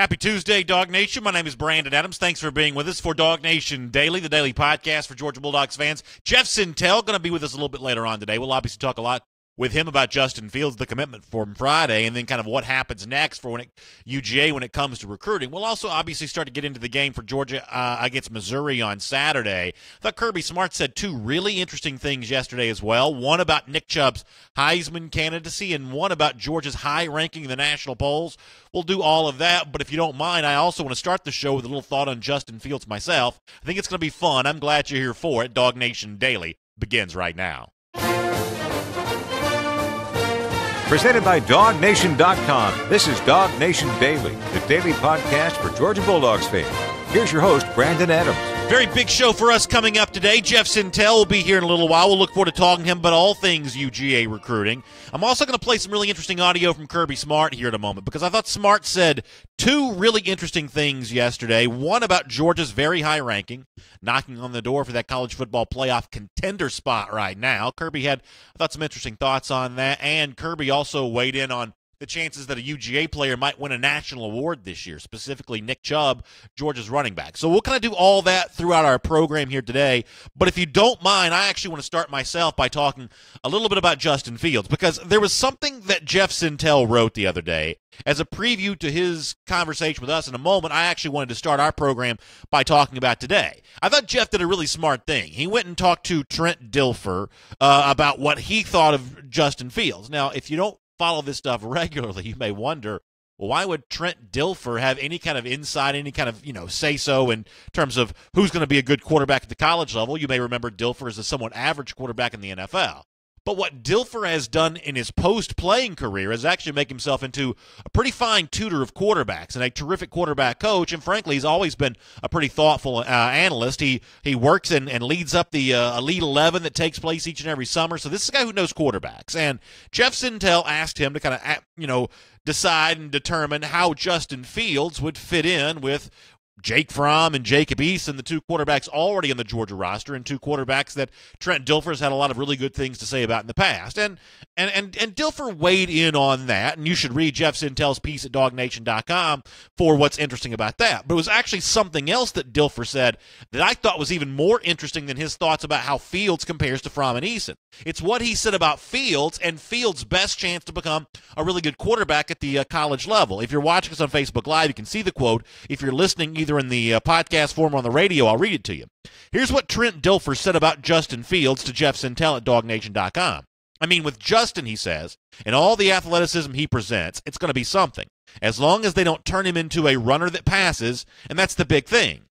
Happy Tuesday, Dog Nation. My name is Brandon Adams. Thanks for being with us for Dawgnation Daily, the daily podcast for Georgia Bulldogs fans. Jeff Sintel going to be with us a little bit later on today. We'll obviously talk a lot with him about Justin Fields, the commitment from Friday, and then kind of what happens next for UGA when it comes to recruiting. We'll also obviously start to get into the game for Georgia against Missouri on Saturday. I thought Kirby Smart said two really interesting things yesterday as well. One about Nick Chubb's Heisman candidacy and one about Georgia's high ranking in the national polls. We'll do all of that, but if you don't mind, I also want to start the show with a little thought on Justin Fields myself. I think it's going to be fun. I'm glad you're here for it. Dawgnation Daily begins right now. Presented by Dawgnation.com. This is Dawgnation Daily, the daily podcast for Georgia Bulldogs fans. Here's your host, Brandon Adams. Very big show for us coming up today. Jeff Sintel will be here in a little while. We'll look forward to talking to him about all things UGA recruiting. I'm also going to play some really interesting audio from Kirby Smart here in a moment because I thought Smart said two really interesting things yesterday. One about Georgia's very high ranking, knocking on the door for that college football playoff contender spot right now. Kirby had, I thought, some interesting thoughts on that, and Kirby also weighed in on the chances that a UGA player might win a national award this year, specifically Nick Chubb, Georgia's running back. So we'll kind of do all that throughout our program here today. But if you don't mind, I actually want to start myself by talking a little bit about Justin Fields, because there was something that Jeff Sintel wrote the other day as a preview to his conversation with us in a moment. I actually wanted to start our program by talking about today. I thought Jeff did a really smart thing. He went and talked to Trent Dilfer about what he thought of Justin Fields. Now, if you don't follow this stuff regularly, you may wonder, well, why would Trent Dilfer have any kind of insight, any kind of, say-so in terms of who's going to be a good quarterback at the college level? You may remember Dilfer as a somewhat average quarterback in the NFL. But what Dilfer has done in his post-playing career is actually make himself into a pretty fine tutor of quarterbacks and a terrific quarterback coach. And frankly, he's always been a pretty thoughtful analyst. He works and leads up the Elite 11 that takes place each and every summer. So this is a guy who knows quarterbacks. And Jeff Sintel asked him to kind of, decide and determine how Justin Fields would fit in with Jake Fromm and Jacob Eason, the two quarterbacks already on the Georgia roster, and two quarterbacks that Trent Dilfer has had a lot of really good things to say about in the past. And Dilfer weighed in on that, and you should read Jeff Sintel's piece at Dawgnation.com for what's interesting about that. But it was actually something else that Dilfer said that I thought was even more interesting than his thoughts about how Fields compares to Fromm and Eason. It's what he said about Fields and Fields' best chance to become a really good quarterback at the college level. If you're watching us on Facebook Live, you can see the quote. If you're listening either in the podcast form or on the radio, I'll read it to you. Here's what Trent Dilfer said about Justin Fields to Jeff Sintel at Dawgnation.com. I mean, with Justin, he says, and all the athleticism he presents, it's going to be something. As long as they don't turn him into a runner that passes, and that's the big thing.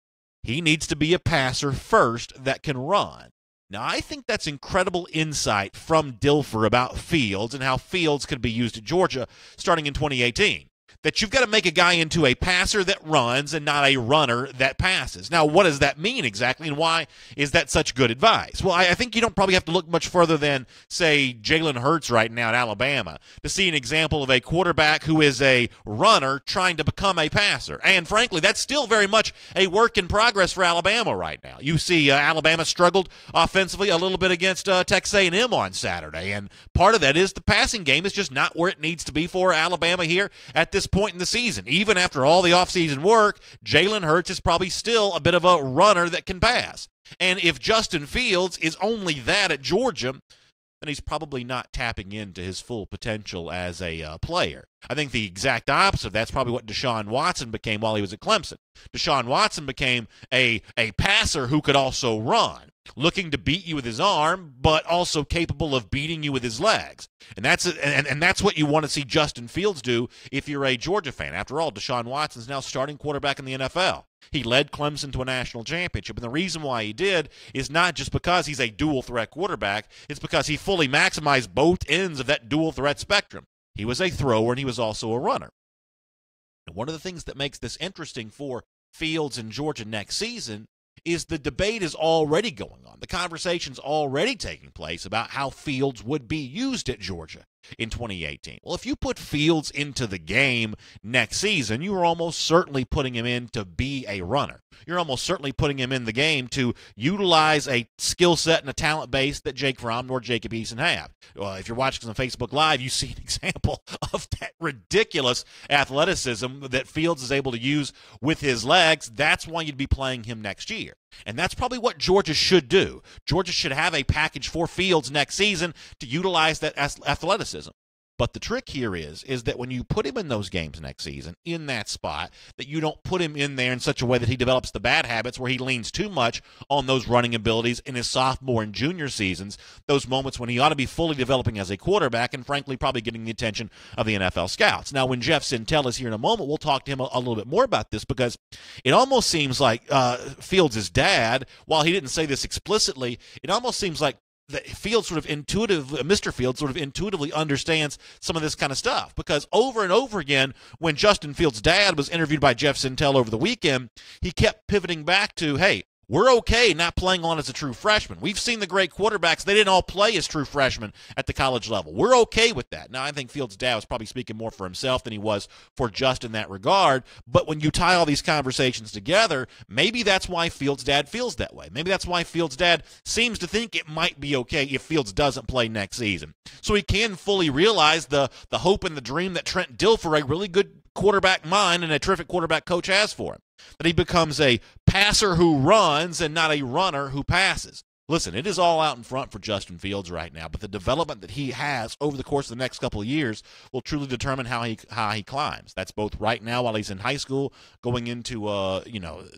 He needs to be a passer first that can run. Now, I think that's incredible insight from Dilfer about Fields and how Fields could be used at Georgia starting in 2018. That you've got to make a guy into a passer that runs and not a runner that passes. Now, what does that mean exactly, and why is that such good advice? Well, I think you don't probably have to look much further than, say, Jalen Hurts right now at Alabama to see an example of a quarterback who is a runner trying to become a passer. And frankly, that's still very much a work in progress for Alabama right now. You see Alabama struggled offensively a little bit against Texas A&M on Saturday, and part of that is the passing game is just not where it needs to be for Alabama here at this point in the season. Even after all the offseason work, Jalen Hurts is probably still a bit of a runner that can pass. And if Justin Fields is only that at Georgia, then he's probably not tapping into his full potential as a player. I think the exact opposite of that's probably what Deshaun Watson became while he was at Clemson. Deshaun Watson became a passer who could also run, looking to beat you with his arm, but also capable of beating you with his legs. And that's what you want to see Justin Fields do if you're a Georgia fan. After all, Deshaun Watson's now starting quarterback in the NFL. He led Clemson to a national championship, and the reason why he did is not just because he's a dual-threat quarterback. It's because he fully maximized both ends of that dual-threat spectrum. He was a thrower, and he was also a runner. And one of the things that makes this interesting for Fields in Georgia next season is the debate is already going on. The conversation's already taking place about how Fields would be used at Georgia. in 2018. Well, if you put Fields into the game next season, you are almost certainly putting him in to be a runner. You're almost certainly putting him in the game to utilize a skill set and a talent base that Jake Fromm nor Jacob Eason have. If you're watching on Facebook Live, you see an example of that ridiculous athleticism that Fields is able to use with his legs. That's why you'd be playing him next year. And that's probably what Georgia should do. Georgia should have a package for Fields next season to utilize that athleticism. But the trick here is that when you put him in those games next season, in that spot, that you don't put him in there in such a way that he develops the bad habits where he leans too much on those running abilities in his sophomore and junior seasons, those moments when he ought to be fully developing as a quarterback and, frankly, probably getting the attention of the NFL scouts. Now, when Jeff Sintel is here in a moment, we'll talk to him a little bit more about this because it almost seems like Fields' dad, while he didn't say this explicitly, it almost seems like that Mr. Fields sort of intuitively understands some of this kind of stuff, because over and over again, when Justin Fields' dad was interviewed by Jeff Sintel over the weekend, he kept pivoting back to, hey, we're okay not playing on as a true freshman. We've seen the great quarterbacks. They didn't all play as true freshmen at the college level. We're okay with that. Now, I think Fields' dad was probably speaking more for himself than he was for Just in that regard. But when you tie all these conversations together, maybe that's why Fields' dad feels that way. Maybe that's why Fields' dad seems to think it might be okay if Fields doesn't play next season. So he can fully realize the hope and the dream that Trent Dilfer, a really good quarterback mind and a terrific quarterback coach, has for him. That he becomes a passer who runs and not a runner who passes. Listen, it is all out in front for Justin Fields right now, but the development that he has over the course of the next couple of years will truly determine how he climbs. That's both right now while he's in high school, going into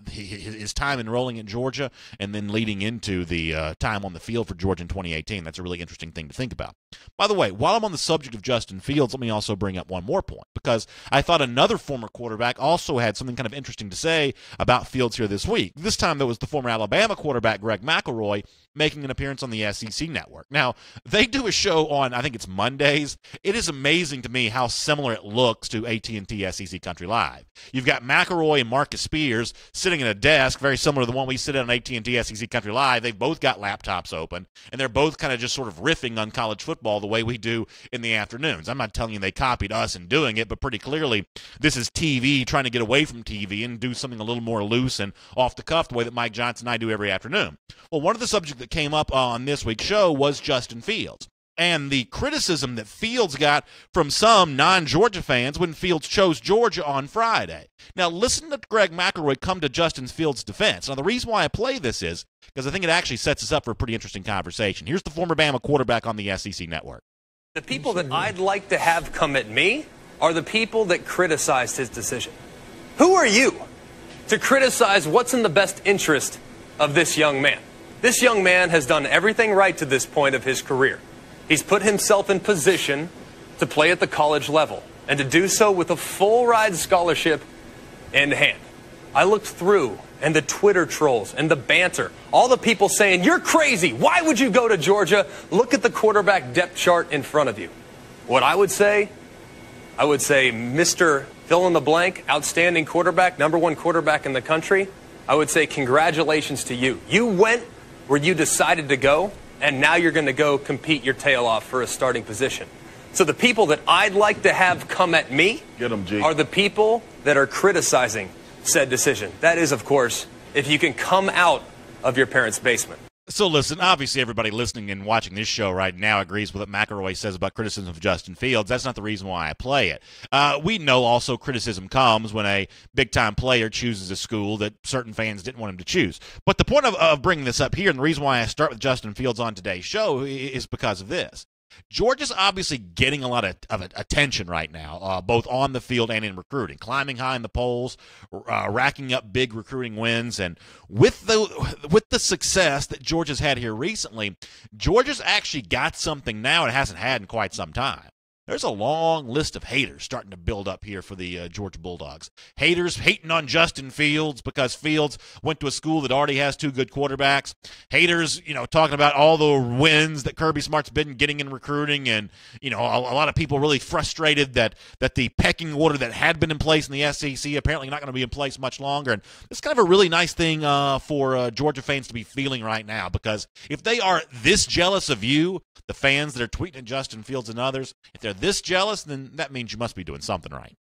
his time enrolling in Georgia, and then leading into the time on the field for Georgia in 2018. That's a really interesting thing to think about. By the way, while I'm on the subject of Justin Fields, let me also bring up one more point, because I thought another former quarterback also had something kind of interesting to say about Fields here this week. This time there was the former Alabama quarterback, Greg McElroy, making an appearance on the SEC network. Now, they do a show on, I think it's Mondays. It is amazing to me how similar it looks to AT&T SEC Country Live. You've got McElroy and Marcus Spears sitting at a desk, very similar to the one we sit at on AT&T SEC Country Live. They've both got laptops open, and they're both kind of just sort of riffing on college football the way we do in the afternoons. I'm not telling you they copied us in doing it, but pretty clearly this is TV trying to get away from TV and do something a little more loose and off the cuff the way that Mike Johnson and I do every afternoon. Well, one of the subjects that came up on this week's show was Justin Fields and the criticism that Fields got from some non-Georgia fans when Fields chose Georgia on Friday. Now, listen to Greg McElroy come to Justin Fields' defense. Now, the reason why I play this is because I think it actually sets us up for a pretty interesting conversation. Here's the former Bama quarterback on the SEC network. The people that I'd like to have come at me are the people that criticized his decision. Who are you to criticize what's in the best interest of this young man? This young man has done everything right to this point of his career. He's put himself in position to play at the college level and to do so with a full ride scholarship in hand. I looked through and the Twitter trolls and the banter, all the people saying, "You're crazy. Why would you go to Georgia? Look at the quarterback depth chart in front of you." What I would say, Mr. Fill in the blank, outstanding quarterback, #1 quarterback in the country, I would say congratulations to you. You went where you decided to go, and now you're going to go compete your tail off for a starting position. So the people that I'd like to have come at me are the people that are criticizing said decision. That is, of course, if you can come out of your parents' basement. So listen, obviously everybody listening and watching this show right now agrees with what McElroy says about criticism of Justin Fields. That's not the reason why I play it. We know also criticism comes when a big-time player chooses a school that certain fans didn't want him to choose. But the point of bringing this up here, and the reason why I start with Justin Fields on today's show, is because of this. Georgia's obviously getting a lot of attention right now, both on the field and in recruiting, climbing high in the polls, racking up big recruiting wins, and with the success that Georgia's had here recently, Georgia's actually got something now it hasn't had in quite some time. There's a long list of haters starting to build up here for the Georgia Bulldogs. Haters hating on Justin Fields because Fields went to a school that already has 2 good quarterbacks. Haters, talking about all the wins that Kirby Smart's been getting in recruiting, and a lot of people really frustrated that the pecking order that had been in place in the SEC apparently not going to be in place much longer. And it's kind of a really nice thing for Georgia fans to be feeling right now, because if they are this jealous of you, the fans that are tweeting at Justin Fields and others, if they're this jealous, then that means you must be doing something right.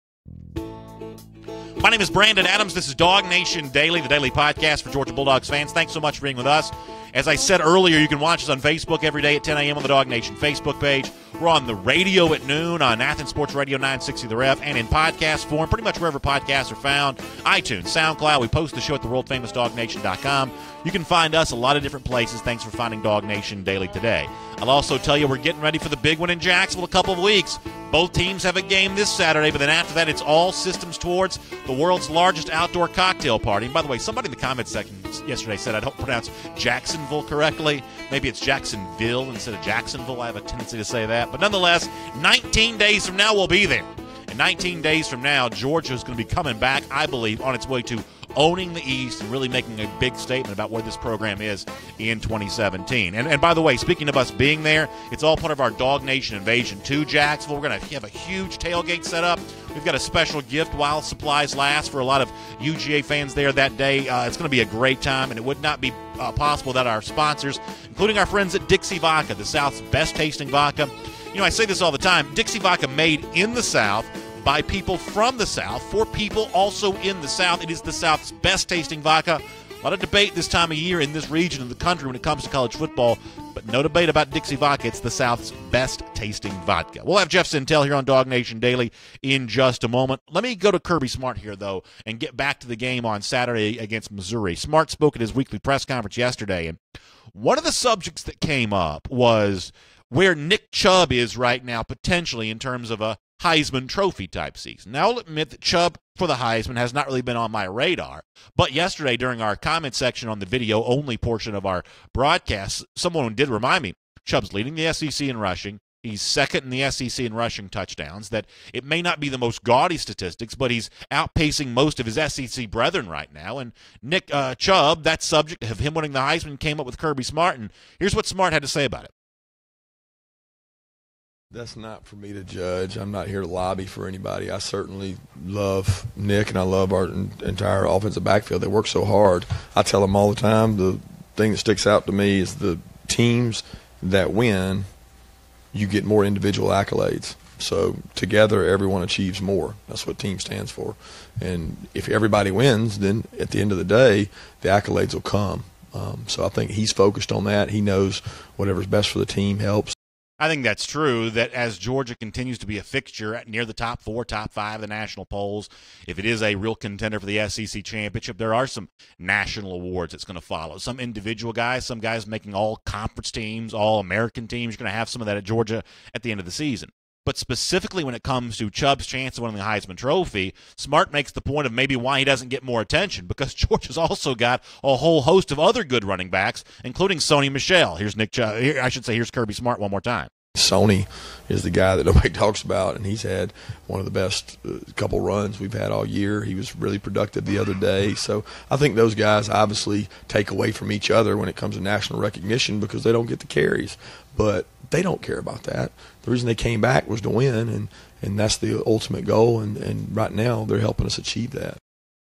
My name is Brandon Adams. This is Dawgnation Daily, the daily podcast for Georgia Bulldogs fans. Thanks so much for being with us. As I said earlier, you can watch us on Facebook every day at 10 a.m. on the Dawgnation Facebook page. We're on the radio at noon on Athens Sports Radio 960 The Ref, and in podcast form, pretty much wherever podcasts are found, iTunes, SoundCloud. We post the show at the world-famous Dawgnation.com. You can find us a lot of different places. Thanks for finding Dawgnation Daily today. I'll also tell you we're getting ready for the big one in Jacksonville in a couple of weeks. Both teams have a game this Saturday, but then after that, it's all systems towards the world's largest outdoor cocktail party. And by the way, somebody in the comments section yesterday said I don't pronounce Jacksonville correctly. Maybe it's Jacksonville instead of Jacksonville. I have a tendency to say that. But nonetheless, 19 days from now, we'll be there. And 19 days from now, Georgia is going to be coming back, I believe, on its way to owning the East and really making a big statement about where this program is in 2017. And by the way, speaking of us being there, it's all part of our Dawgnation invasion to Jacksonville. We're going to have a huge tailgate set up. We've got a special gift while supplies last for a lot of UGA fans there that day. It's going to be a great time, and it would not be possible without our sponsors, including our friends at Dixie Vodka, the South's best-tasting vodka. I say this all the time. Dixie Vodka made in the South by people from the South, for people also in the South. It is the South's best-tasting vodka. A lot of debate this time of year in this region of the country when it comes to college football, but no debate about Dixie Vodka. It's the South's best-tasting vodka. We'll have Jeff Sintel here on Dawgnation Daily in just a moment. Let me go to Kirby Smart here, though, and get back to the game on Saturday against Missouri. Smart spoke at his weekly press conference yesterday, and one of the subjects that came up was where Nick Chubb is right now, potentially, in terms of a Heisman Trophy type season. Now, I'll admit that Chubb for the Heisman has not really been on my radar, but yesterday during our comment section on the video-only portion of our broadcast, someone did remind me, Chubb's leading the SEC in rushing. He's second in the SEC in rushing touchdowns. That it may not be the most gaudy statistics, but he's outpacing most of his SEC brethren right now. And Nick Chubb, that subject of him winning the Heisman, came up with Kirby Smart, and here's what Smart had to say about it. That's not for me to judge. I'm not here to lobby for anybody. I certainly love Nick, and I love our entire offensive backfield. They work so hard. I tell them all the time, the thing that sticks out to me is the teams that win, you get more individual accolades. So together, everyone achieves more. That's what team stands for. And if everybody wins, then at the end of the day, the accolades will come. So I think he's focused on that. He knows whatever's best for the team helps. I think that's true, that as Georgia continues to be a fixture near the top 4, top 5 of the national polls, if it is a real contender for the SEC championship, there are some national awards that's going to follow. Some individual guys, some guys making all-conference teams, all-American teams. You're going to have some of that at Georgia at the end of the season. But specifically when it comes to Chubb's chance of winning the Heisman Trophy, Smart makes the point of maybe why he doesn't get more attention, because Georgia's also got a whole host of other good running backs, including Sony Michel. Here's Nick Chubb. Here's Kirby Smart one more time. Sony is the guy that nobody talks about, and he's had one of the best couple runs we've had all year. He was really productive the other day. So I think those guys obviously take away from each other when it comes to national recognition because they don't get the carries. But they don't care about that. The reason they came back was to win, and that's the ultimate goal, and right now they're helping us achieve that.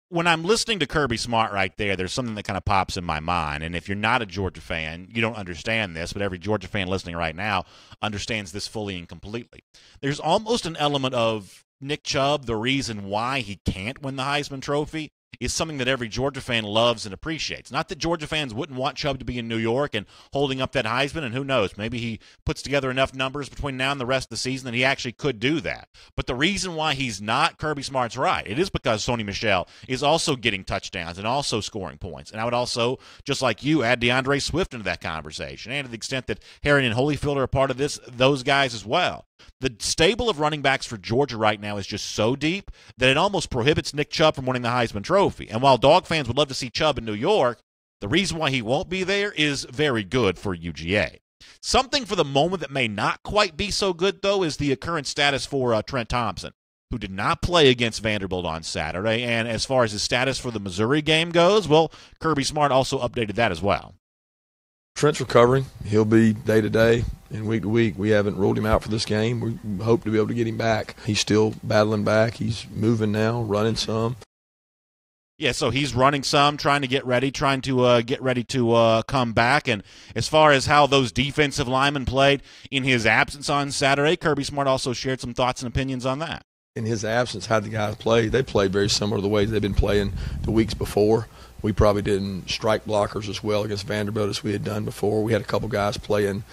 When I'm listening to Kirby Smart right there, there's something that kind of pops in my mind. And if you're not a Georgia fan, you don't understand this, but every Georgia fan listening right now understands this fully and completely. There's almost an element of Nick Chubb, the reason why he can't win the Heisman Trophy, is something that every Georgia fan loves and appreciates. Not that Georgia fans wouldn't want Chubb to be in New York and holding up that Heisman, and who knows, maybe he puts together enough numbers between now and the rest of the season that he actually could do that. But the reason why he's not, Kirby Smart's right. It is because Sony Michel is also getting touchdowns and also scoring points. And I would also, just like you, add DeAndre Swift into that conversation, and to the extent that Herring and Holyfield are a part of this, those guys as well. The stable of running backs for Georgia right now is just so deep that it almost prohibits Nick Chubb from winning the Heisman Trophy. And while Dog fans would love to see Chubb in New York, the reason why he won't be there is very good for UGA. Something for the moment that may not quite be so good, though, is the current status for Trent Thompson, who did not play against Vanderbilt on Saturday. And as far as his status for the Missouri game goes, well, Kirby Smart also updated that as well. Trent's recovering. He'll be day to day and week to week. We haven't ruled him out for this game. We hope to be able to get him back. He's still battling back. He's moving now, running some. Yeah, so he's running some, trying to get ready to come back. And as far as how those defensive linemen played in his absence on Saturday, Kirby Smart also shared some thoughts and opinions on that. In his absence, how the guys played, they played very similar to the ways they've been playing the weeks before. We probably didn't strike blockers as well against Vanderbilt as we had done before. We had a couple guys playing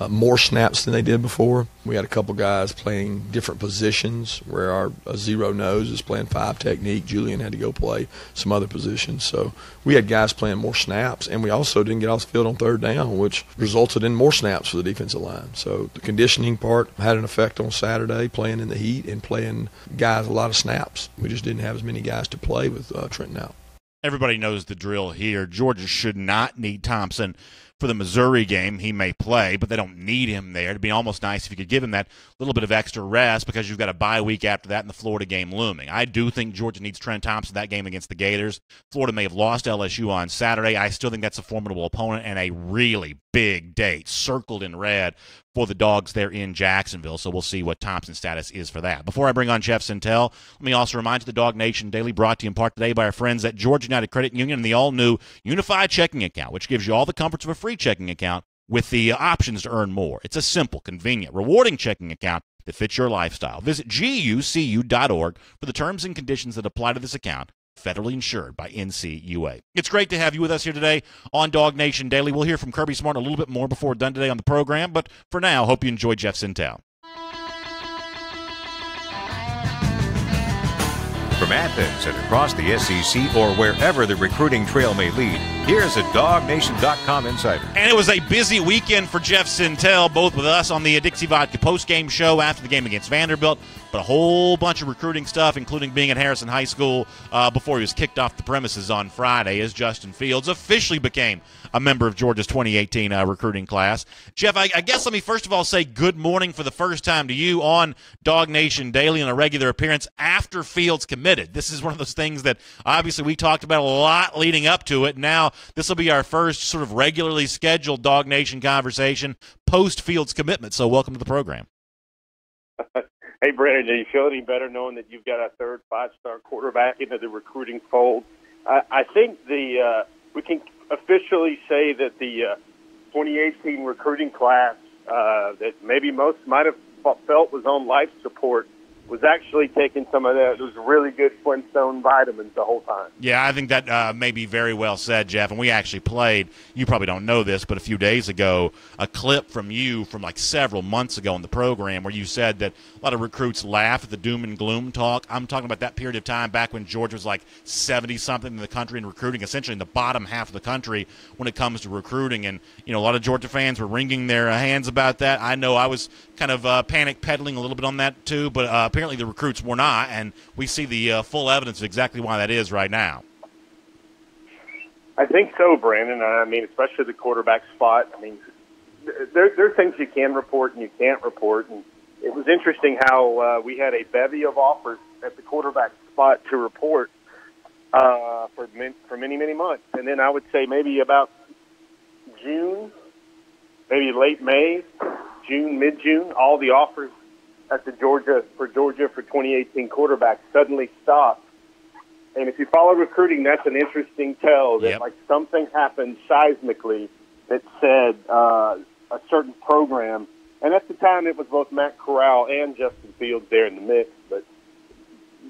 more snaps than they did before. We had a couple guys playing different positions where our zero nose is playing 5 technique. Julian had to go play some other positions. So we had guys playing more snaps, and we also didn't get off the field on third down, which resulted in more snaps for the defensive line. So the conditioning part had an effect on Saturday, playing in the heat and playing guys a lot of snaps. We just didn't have as many guys to play with Trenton out. Everybody knows the drill here. Georgia should not need Thompson for the Missouri game. He may play, but they don't need him there. It'd be almost nice if you could give him that little bit of extra rest because you've got a bye week after that and the Florida game looming. I do think Georgia needs Trent Thompson that game against the Gators. Florida may have lost LSU on Saturday. I still think that's a formidable opponent and a really big date circled in red for the Dogs there in Jacksonville, so we'll see what Thompson's status is for that. Before I bring on Jeff Sintel, let me also remind you the Dawgnation Daily brought to you in part today by our friends at Georgia United Credit Union and the all-new Unified Checking Account, which gives you all the comforts of a free checking account with the options to earn more. It's a simple, convenient, rewarding checking account that fits your lifestyle. Visit gucu.org for the terms and conditions that apply to this account. Federally insured by NCUA. It's great to have you with us here today on Dawgnation Daily. We'll hear from Kirby Smart a little bit more before we're done today on the program, but for now, hope you enjoy Jeff Sintel. From Athens and across the SEC or wherever the recruiting trail may lead, here's a Dawgnation.com insider. And it was a busy weekend for Jeff Sintel, both with us on the Dixie Vodka postgame show after the game against Vanderbilt, but a whole bunch of recruiting stuff, including being at Harrison High School before he was kicked off the premises on Friday as Justin Fields officially became a member of Georgia's 2018 recruiting class. Jeff, I guess let me first of all say good morning for the first time to you on Dawgnation Daily on a regular appearance after Fields committed. This is one of those things that obviously we talked about a lot leading up to it. Now this will be our first sort of regularly scheduled Dawgnation conversation post-Fields commitment, so welcome to the program. Hey, Brandon, do you feel any better knowing that you've got a third five-star quarterback into the recruiting fold? I think we can officially say that the 2018 recruiting class that maybe most might have felt was on life support was actually taking some of those really good Flintstone vitamins the whole time. Yeah, I think that may be very well said, Jeff. And we actually played, you probably don't know this, but a few days ago, a clip from you from like several months ago in the program where you said that a lot of recruits laugh at the doom and gloom talk. I'm talking about that period of time back when Georgia was like 70-something in the country in recruiting, essentially in the bottom half of the country when it comes to recruiting. And, you know, a lot of Georgia fans were wringing their hands about that. I know I was kind of panic peddling a little bit on that too, but apparently the recruits were not, and we see the full evidence of exactly why that is right now. I think so, Brandon. I mean, especially the quarterback spot. I mean, there are things you can report and you can't report, and it was interesting how we had a bevy of offers at the quarterback spot to report for many, many months. And then I would say maybe about June, maybe late May, June, mid-June, all the offers at the Georgia for 2018 quarterback suddenly stopped. And if you follow recruiting, that's an interesting tell that like something happened seismically that said a certain program. And at the time, it was both Matt Corral and Justin Fields there in the mix. But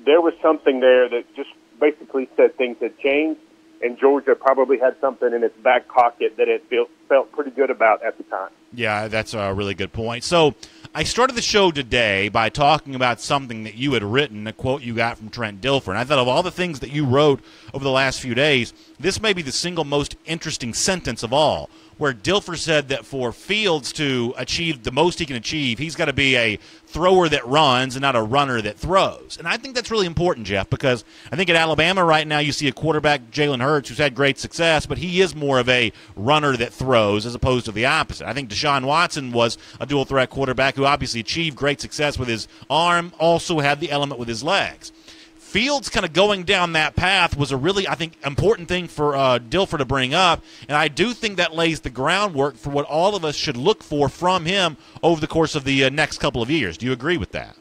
there was something there that just basically said things had changed, and Georgia probably had something in its back pocket that it felt pretty good about at the time. Yeah, that's a really good point. So I started the show today by talking about something that you had written, a quote you got from Trent Dilfer. And I thought of all the things that you wrote over the last few days, this may be the single most interesting sentence of all where Dilfer said that for Fields to achieve the most he can achieve, he's got to be a thrower that runs and not a runner that throws. And I think that's really important, Jeff, because I think at Alabama right now you see a quarterback, Jalen Hurts, who's had great success, but he is more of a runner that throws as opposed to the opposite. I think Deshaun Watson was a dual-threat quarterback who obviously achieved great success with his arm, also had the element with his legs. Fields kind of going down that path was a really, I think, important thing for Dilfer to bring up, and I do think that lays the groundwork for what all of us should look for from him over the course of the next couple of years. Do you agree with that?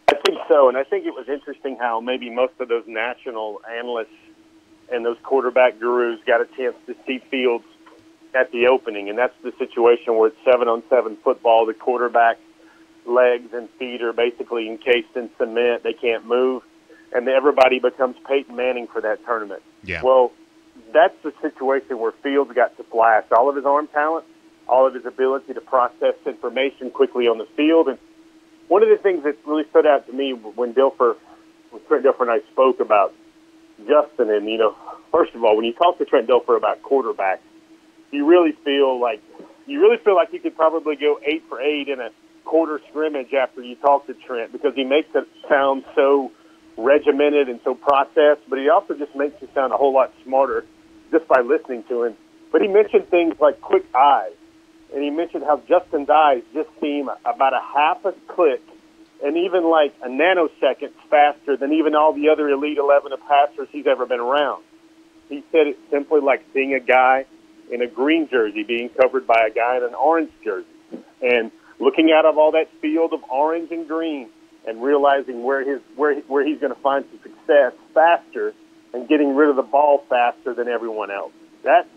I think so, and I think it was interesting how maybe most of those national analysts and those quarterback gurus got a chance to see Fields at the opening, and that's the situation where it's 7-on-7 football. The quarterback's legs and feet are basically encased in cement. They can't move. And everybody becomes Peyton Manning for that tournament. Yeah. Well, that's the situation where Fields got to flash all of his arm talent, all of his ability to process information quickly on the field. And one of the things that really stood out to me when Trent Dilfer and I spoke about Justin, and, first of all, when you talk to Trent Dilfer about quarterbacks, you really feel like you could probably go 8 for 8 in a quarter scrimmage after you talk to Trent, because he makes it sound so regimented and so processed, but he also just makes you sound a whole lot smarter just by listening to him. But he mentioned things like quick eyes, and he mentioned how Justin's eyes just seem about a half a click and even like a nanosecond faster than even all the other Elite 11 passers he's ever been around. He said it's simply like seeing a guy in a green jersey being covered by a guy in an orange jersey, and looking out of all that field of orange and green and realizing where he's going to find some success faster and getting rid of the ball faster than everyone else. That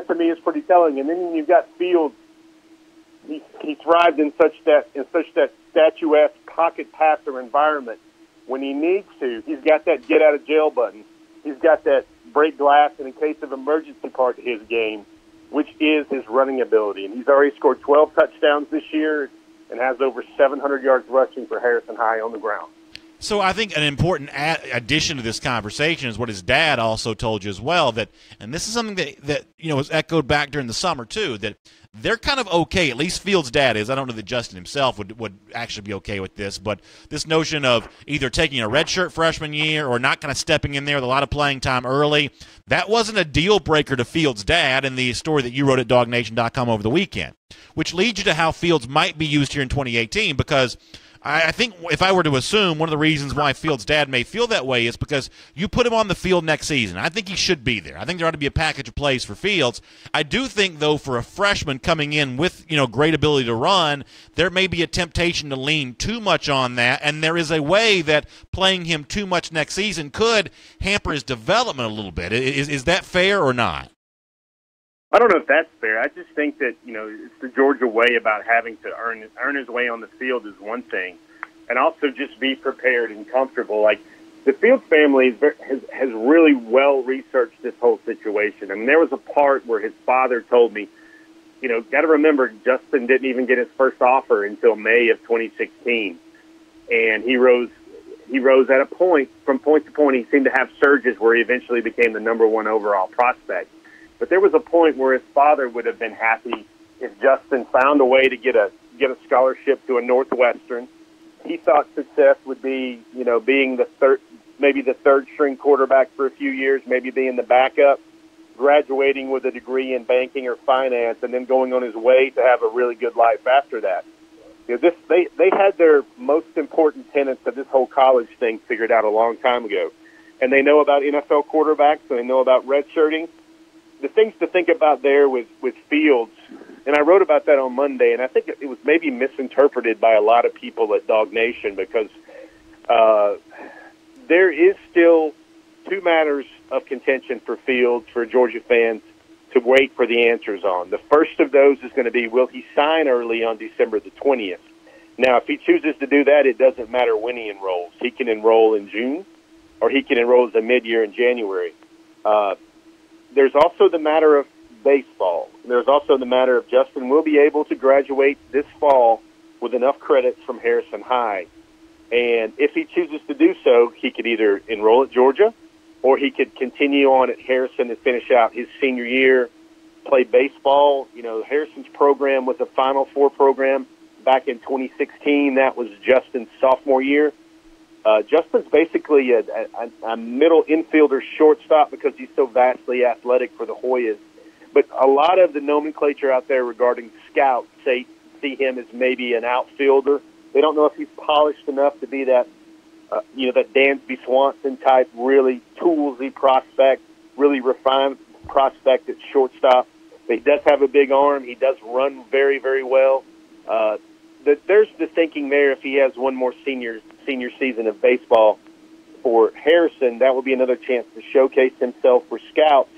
to me is pretty telling. And then when you've got Fields, he thrived in such that statuesque pocket passer environment. When he needs to, he's got that get out of jail button. He's got that break glass and in case of emergency part of his game, which is his running ability. And he's already scored 12 touchdowns this year and has over 700 yards rushing for Harrison High on the ground. So I think an important addition to this conversation is what his dad also told you as well, that, and this is something that was echoed back during the summer too, that they're kind of okay, at least Fields' dad is. I don't know that Justin himself would actually be okay with this, but this notion of either taking a redshirt freshman year or not kind of stepping in there with a lot of playing time early, that wasn't a deal breaker to Fields' dad in the story that you wrote at Dawgnation.com over the weekend, which leads you to how Fields might be used here in 2018, because I think if I were to assume one of the reasons why Fields' dad may feel that way is because you put him on the field next season. I think he should be there. I think there ought to be a package of plays for Fields. I do think, though, for a freshman coming in with great ability to run, there may be a temptation to lean too much on that, and there is a way that playing him too much next season could hamper his development a little bit. Is that fair or not? I don't know if that's fair. I just think that, it's the Georgia way about having to earn his way on the field is one thing, and also just be prepared and comfortable. Like, the Fields family has really well researched this whole situation. I mean, there was a part where his father told me, got to remember Justin didn't even get his first offer until May of 2016, and he rose at a point. From point to point, he seemed to have surges where he eventually became the number 1 overall prospect. But there was a point where his father would have been happy if Justin found a way to get a scholarship to a Northwestern. He thought success would be, being the third string quarterback for a few years, maybe being the backup, graduating with a degree in banking or finance, and then going on his way to have a really good life after that. They had their most important tenets of this whole college thing figured out a long time ago, and they know about NFL quarterbacks and they know about redshirting. The things to think about there with Fields, and I wrote about that on Monday, and I think it was maybe misinterpreted by a lot of people at Dawgnation, because there is still 2 matters of contention for Fields, for Georgia fans, to wait for the answers on. The first of those is going to be, will he sign early on December the 20th? Now, if he chooses to do that, it doesn't matter when he enrolls. He can enroll in June, or he can enroll as a mid-year in January. There's also the matter of baseball. There's also the matter of Justin will be able to graduate this fall with enough credits from Harrison High. And if he chooses to do so, he could either enroll at Georgia or he could continue on at Harrison and finish out his senior year play baseball. You know, Harrison's program was a Final Four program back in 2016. That was Justin's sophomore year. Justin's basically a middle infielder shortstop because he's so vastly athletic for the Hoyas. But a lot of the nomenclature out there regarding scouts see him as maybe an outfielder. They don't know if he's polished enough to be that, that Dansby Swanson type, really toolsy prospect, really refined prospect at shortstop. But he does have a big arm. He does run very, very well. There's the thinking there, if he has one more senior season of baseball for Harrison, that will be another chance to showcase himself for scouts.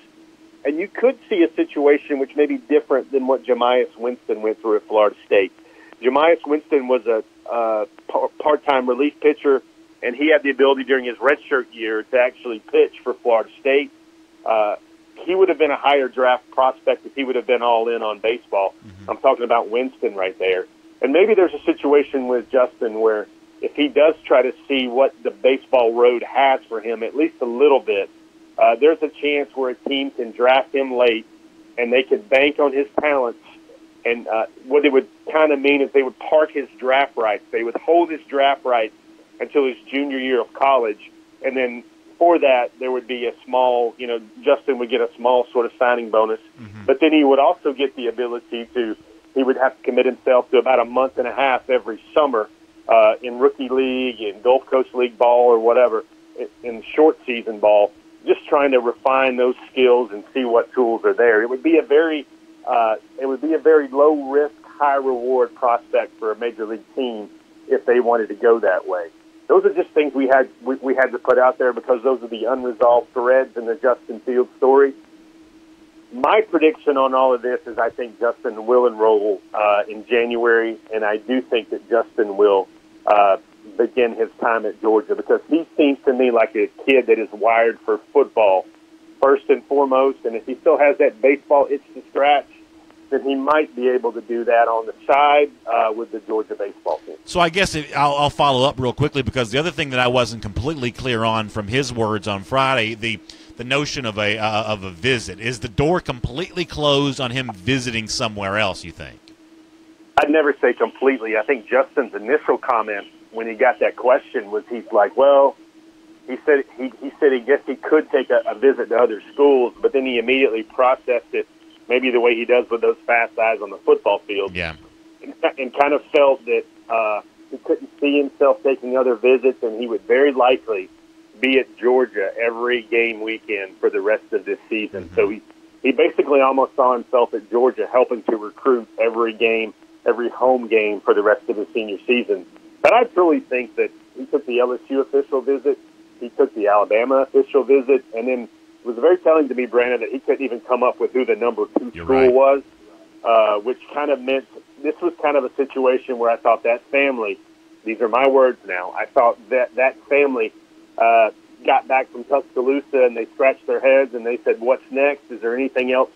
And you could see a situation which may be different than what Jamias Winston went through at Florida State. Jamias Winston was a part-time relief pitcher, and he had the ability during his redshirt year to actually pitch for Florida State. He would have been a higher draft prospect if he would have been all in on baseball. Mm-hmm. I'm talking about Winston right there. And maybe there's a situation with Justin where if he does try to see what the baseball road has for him, at least a little bit, there's a chance where a team can draft him late and they could bank on his talents. And what it would kind of mean is they would park his draft rights. They would hold his draft rights until his junior year of college. And then for that, there would be a small, Justin would get a small sort of signing bonus. Mm-hmm. But then he would also get the ability he would have to commit himself to about a month and a half every summer in rookie league, in Gulf Coast League ball or whatever, in short season ball, just trying to refine those skills and see what tools are there. It would be a very low risk, high reward prospect for a major league team if they wanted to go that way. Those are just things we had to put out there because those are the unresolved threads in the Justin Fields story. My prediction on all of this is I think Justin will enroll in January, and I do think that Justin will begin his time at Georgia because he seems to me like a kid that is wired for football first and foremost, and if he still has that baseball itch to scratch, then he might be able to do that on the side with the Georgia baseball team. So I guess I'll follow up real quickly because the other thing that I wasn't completely clear on from his words on Friday, the notion of a visit. Is the door completely closed on him visiting somewhere else, you think? I'd never say completely. I think Justin's initial comment when he got that question was he's like, well, he said he guess he could take a visit to other schools, but then he immediately processed it maybe the way he does with those fast eyes on the football field. Yeah. And kind of felt that he couldn't see himself taking other visits, and he would very likely be at Georgia every game weekend for the rest of this season. Mm-hmm. So he basically almost saw himself at Georgia helping to recruit every game, every home game for the rest of his senior season. But I truly think that he took the LSU official visit, he took the Alabama official visit, and then it was very telling to me, Brandon, that he couldn't even come up with who the number 2 school was, which kind of meant this was kind of a situation where I thought that family, these are my words now, I thought that family got back from Tuscaloosa and they scratched their heads and they said, what's next? Is there anything else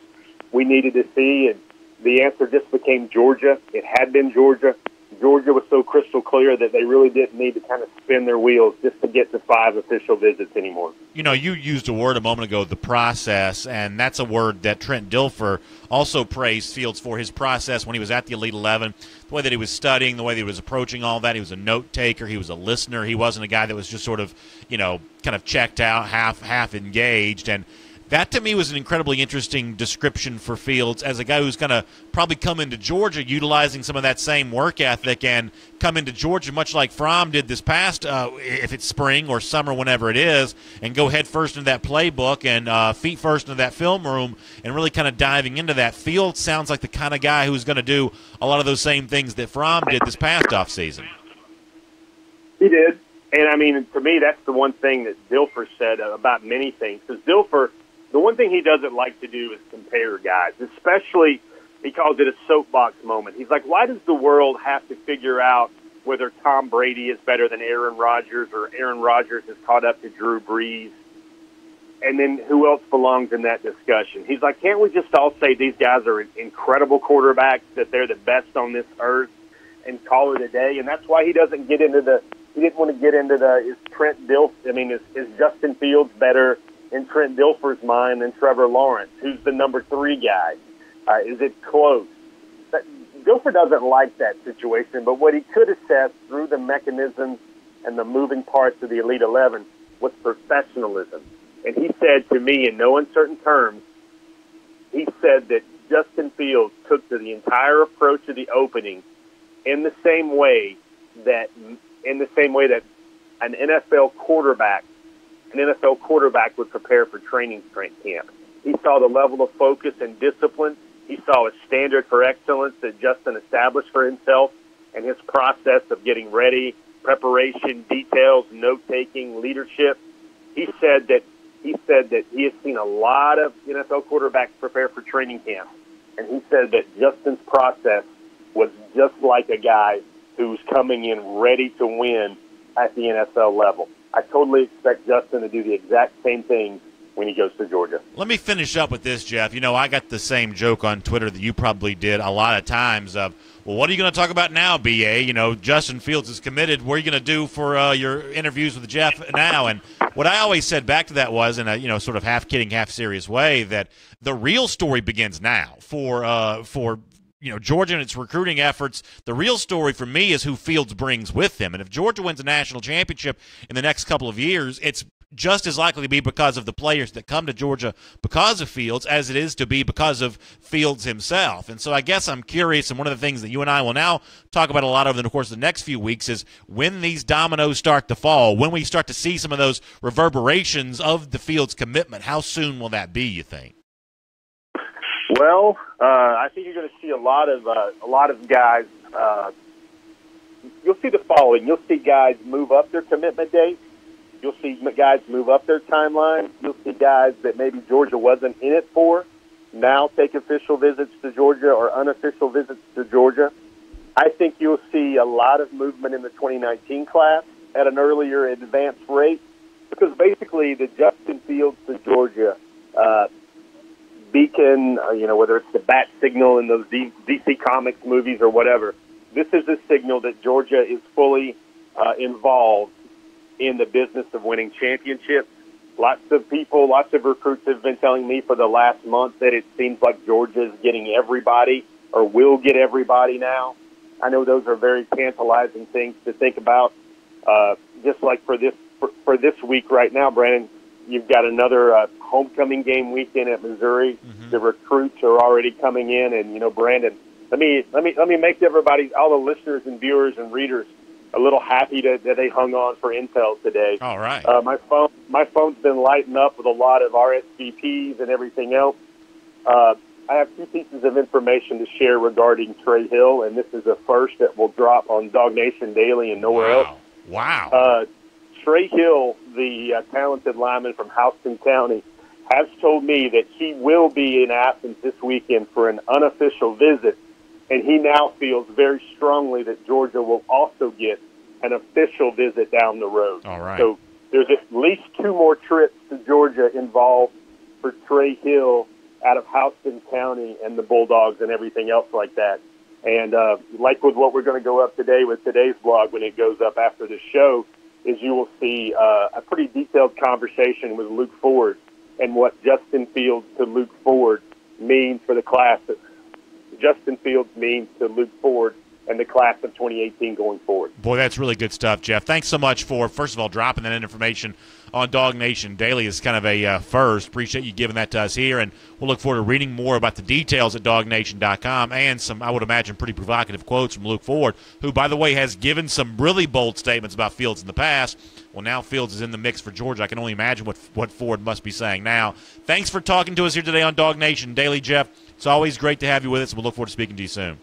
we needed to see? And the answer just became Georgia. It had been Georgia. Georgia was so crystal clear that they really didn't need to kind of spin their wheels just to get to 5 official visits anymore. You used a word a moment ago, the process, and that's a word that Trent Dilfer also praised Fields for, his process when he was at the Elite 11, the way that he was studying, the way that he was approaching all that. He was a note taker. He was a listener. He wasn't a guy that was just sort of, kind of checked out, half engaged. And that, to me, was an incredibly interesting description for Fields as a guy who's going to probably come into Georgia utilizing some of that same work ethic and come into Georgia much like Fromm did this past, if it's spring or summer, whenever it is, and go head first into that playbook and feet first into that film room and really kind of diving into that. Fields sounds like the kind of guy who's going to do a lot of those same things that Fromm did this past offseason. He did. And, I mean, to me, that's the one thing that Dilfer said about many things. Because Dilfer, the one thing he doesn't like to do is compare guys, especially he calls it a soapbox moment. He's like, why does the world have to figure out whether Tom Brady is better than Aaron Rodgers or Aaron Rodgers is caught up to Drew Brees? And then who else belongs in that discussion? He's like, can't we just all say these guys are incredible quarterbacks, that they're the best on this earth, and call it a day? And that's why he doesn't get into he didn't want to get into is Justin Fields better in Trent Dilfer's mind than Trevor Lawrence, who's the number 3 guy? Is it close? Gopher doesn't like that situation, but what he could assess through the mechanisms and the moving parts of the Elite 11 was professionalism. And he said to me in no uncertain terms, he said that Justin Fields took to the entire approach of the opening in the same way that an NFL quarterback would prepare for training camp. He saw the level of focus and discipline. He saw a standard for excellence that Justin established for himself and his process of getting ready, preparation, details, note-taking, leadership. He said that he has seen a lot of NFL quarterbacks prepare for training camp, and he said that Justin's process was just like a guy who's coming in ready to win at the NFL level. I totally expect Justin to do the exact same thing when he goes to Georgia. Let me finish up with this, Jeff. You know, I got the same joke on Twitter that you probably did a lot of times of, well, what are you going to talk about now, BA? You know, Justin Fields is committed. What are you going to do for your interviews with Jeff now? And what I always said back to that was, in a sort of half kidding, half serious way, that the real story begins now for Georgia and its recruiting efforts. The real story for me is who Fields brings with him. And if Georgia wins a national championship in the next couple of years, it's just as likely to be because of the players that come to Georgia because of Fields as it is to be because of Fields himself. And so I guess I'm curious, and one of the things that you and I will now talk about a lot over the course of the next few weeks is when these dominoes start to fall, when we start to see some of those reverberations of the Fields commitment. How soon will that be, you think? Well, I think you're going to see a lot of guys. You'll see the following. You'll see guys move up their commitment date. You'll see guys move up their timeline. You'll see guys that maybe Georgia wasn't in it for now take official visits to Georgia or unofficial visits to Georgia. I think you'll see a lot of movement in the 2019 class at an earlier advanced rate because basically the Justin Fields to Georgia beacon, whether it's the bat signal in those DC Comics movies or whatever, this is a signal that Georgia is fully involved in the business of winning championships. Lots of recruits have been telling me for the last month that it seems like Georgia's getting everybody or will get everybody now. I know those are very tantalizing things to think about. Just like for this week right now, Brandon, you've got another homecoming game weekend at Missouri. Mm-hmm. The recruits are already coming in, and Brandon, let me make everybody, all the listeners and viewers and readers, a little happy that they hung on for intel today. All right. My phone's been lighting up with a lot of RSVPs and everything else. I have two pieces of information to share regarding Trey Hill, and this is a first that will drop on Dawgnation Daily and nowhere else. Wow. Trey Hill, the talented lineman from Houston County, has told me that he will be in Athens this weekend for an unofficial visit, and he now feels very strongly that Georgia will also get an official visit down the road. All right. So there's at least two more trips to Georgia involved for Trey Hill out of Houston County and the Bulldogs and everything else like that. And like with what we're going to go up today with today's blog when it goes up after the show, is you will see a pretty detailed conversation with Luke Ford and what Justin Fields to Luke Ford means for the class. Justin Fields means to Luke Ford and the class of 2018 going forward. Boy, that's really good stuff, Jeff. Thanks so much for, first of all, dropping that information on Dawgnation Daily. Is kind of a first. Appreciate you giving that to us here, and we'll look forward to reading more about the details at dawgnation.com and some, I would imagine, pretty provocative quotes from Luke Ford, who, by the way, has given some really bold statements about Fields in the past. Well, now Fields is in the mix for Georgia. I can only imagine what Ford must be saying now. Thanks for talking to us here today on Dawgnation Daily, Jeff. It's always great to have you with us. We'll look forward to speaking to you soon.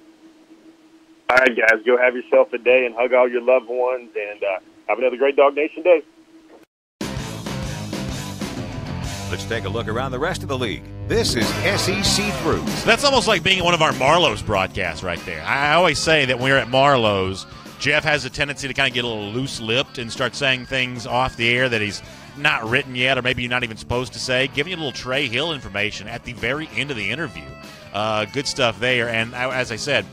All right, guys, go have yourself a day and hug all your loved ones, and have another great Dawgnation Day. Let's take a look around the rest of the league. This is SEC Through. So that's almost like being at one of our Marlowe's broadcasts right there. I always say that when we're at Marlowe's, Jeff has a tendency to kind of get a little loose-lipped and start saying things off the air that he's not written yet or maybe you're not even supposed to say. Giving you a little Trey Hill information at the very end of the interview. Good stuff there. And as I said,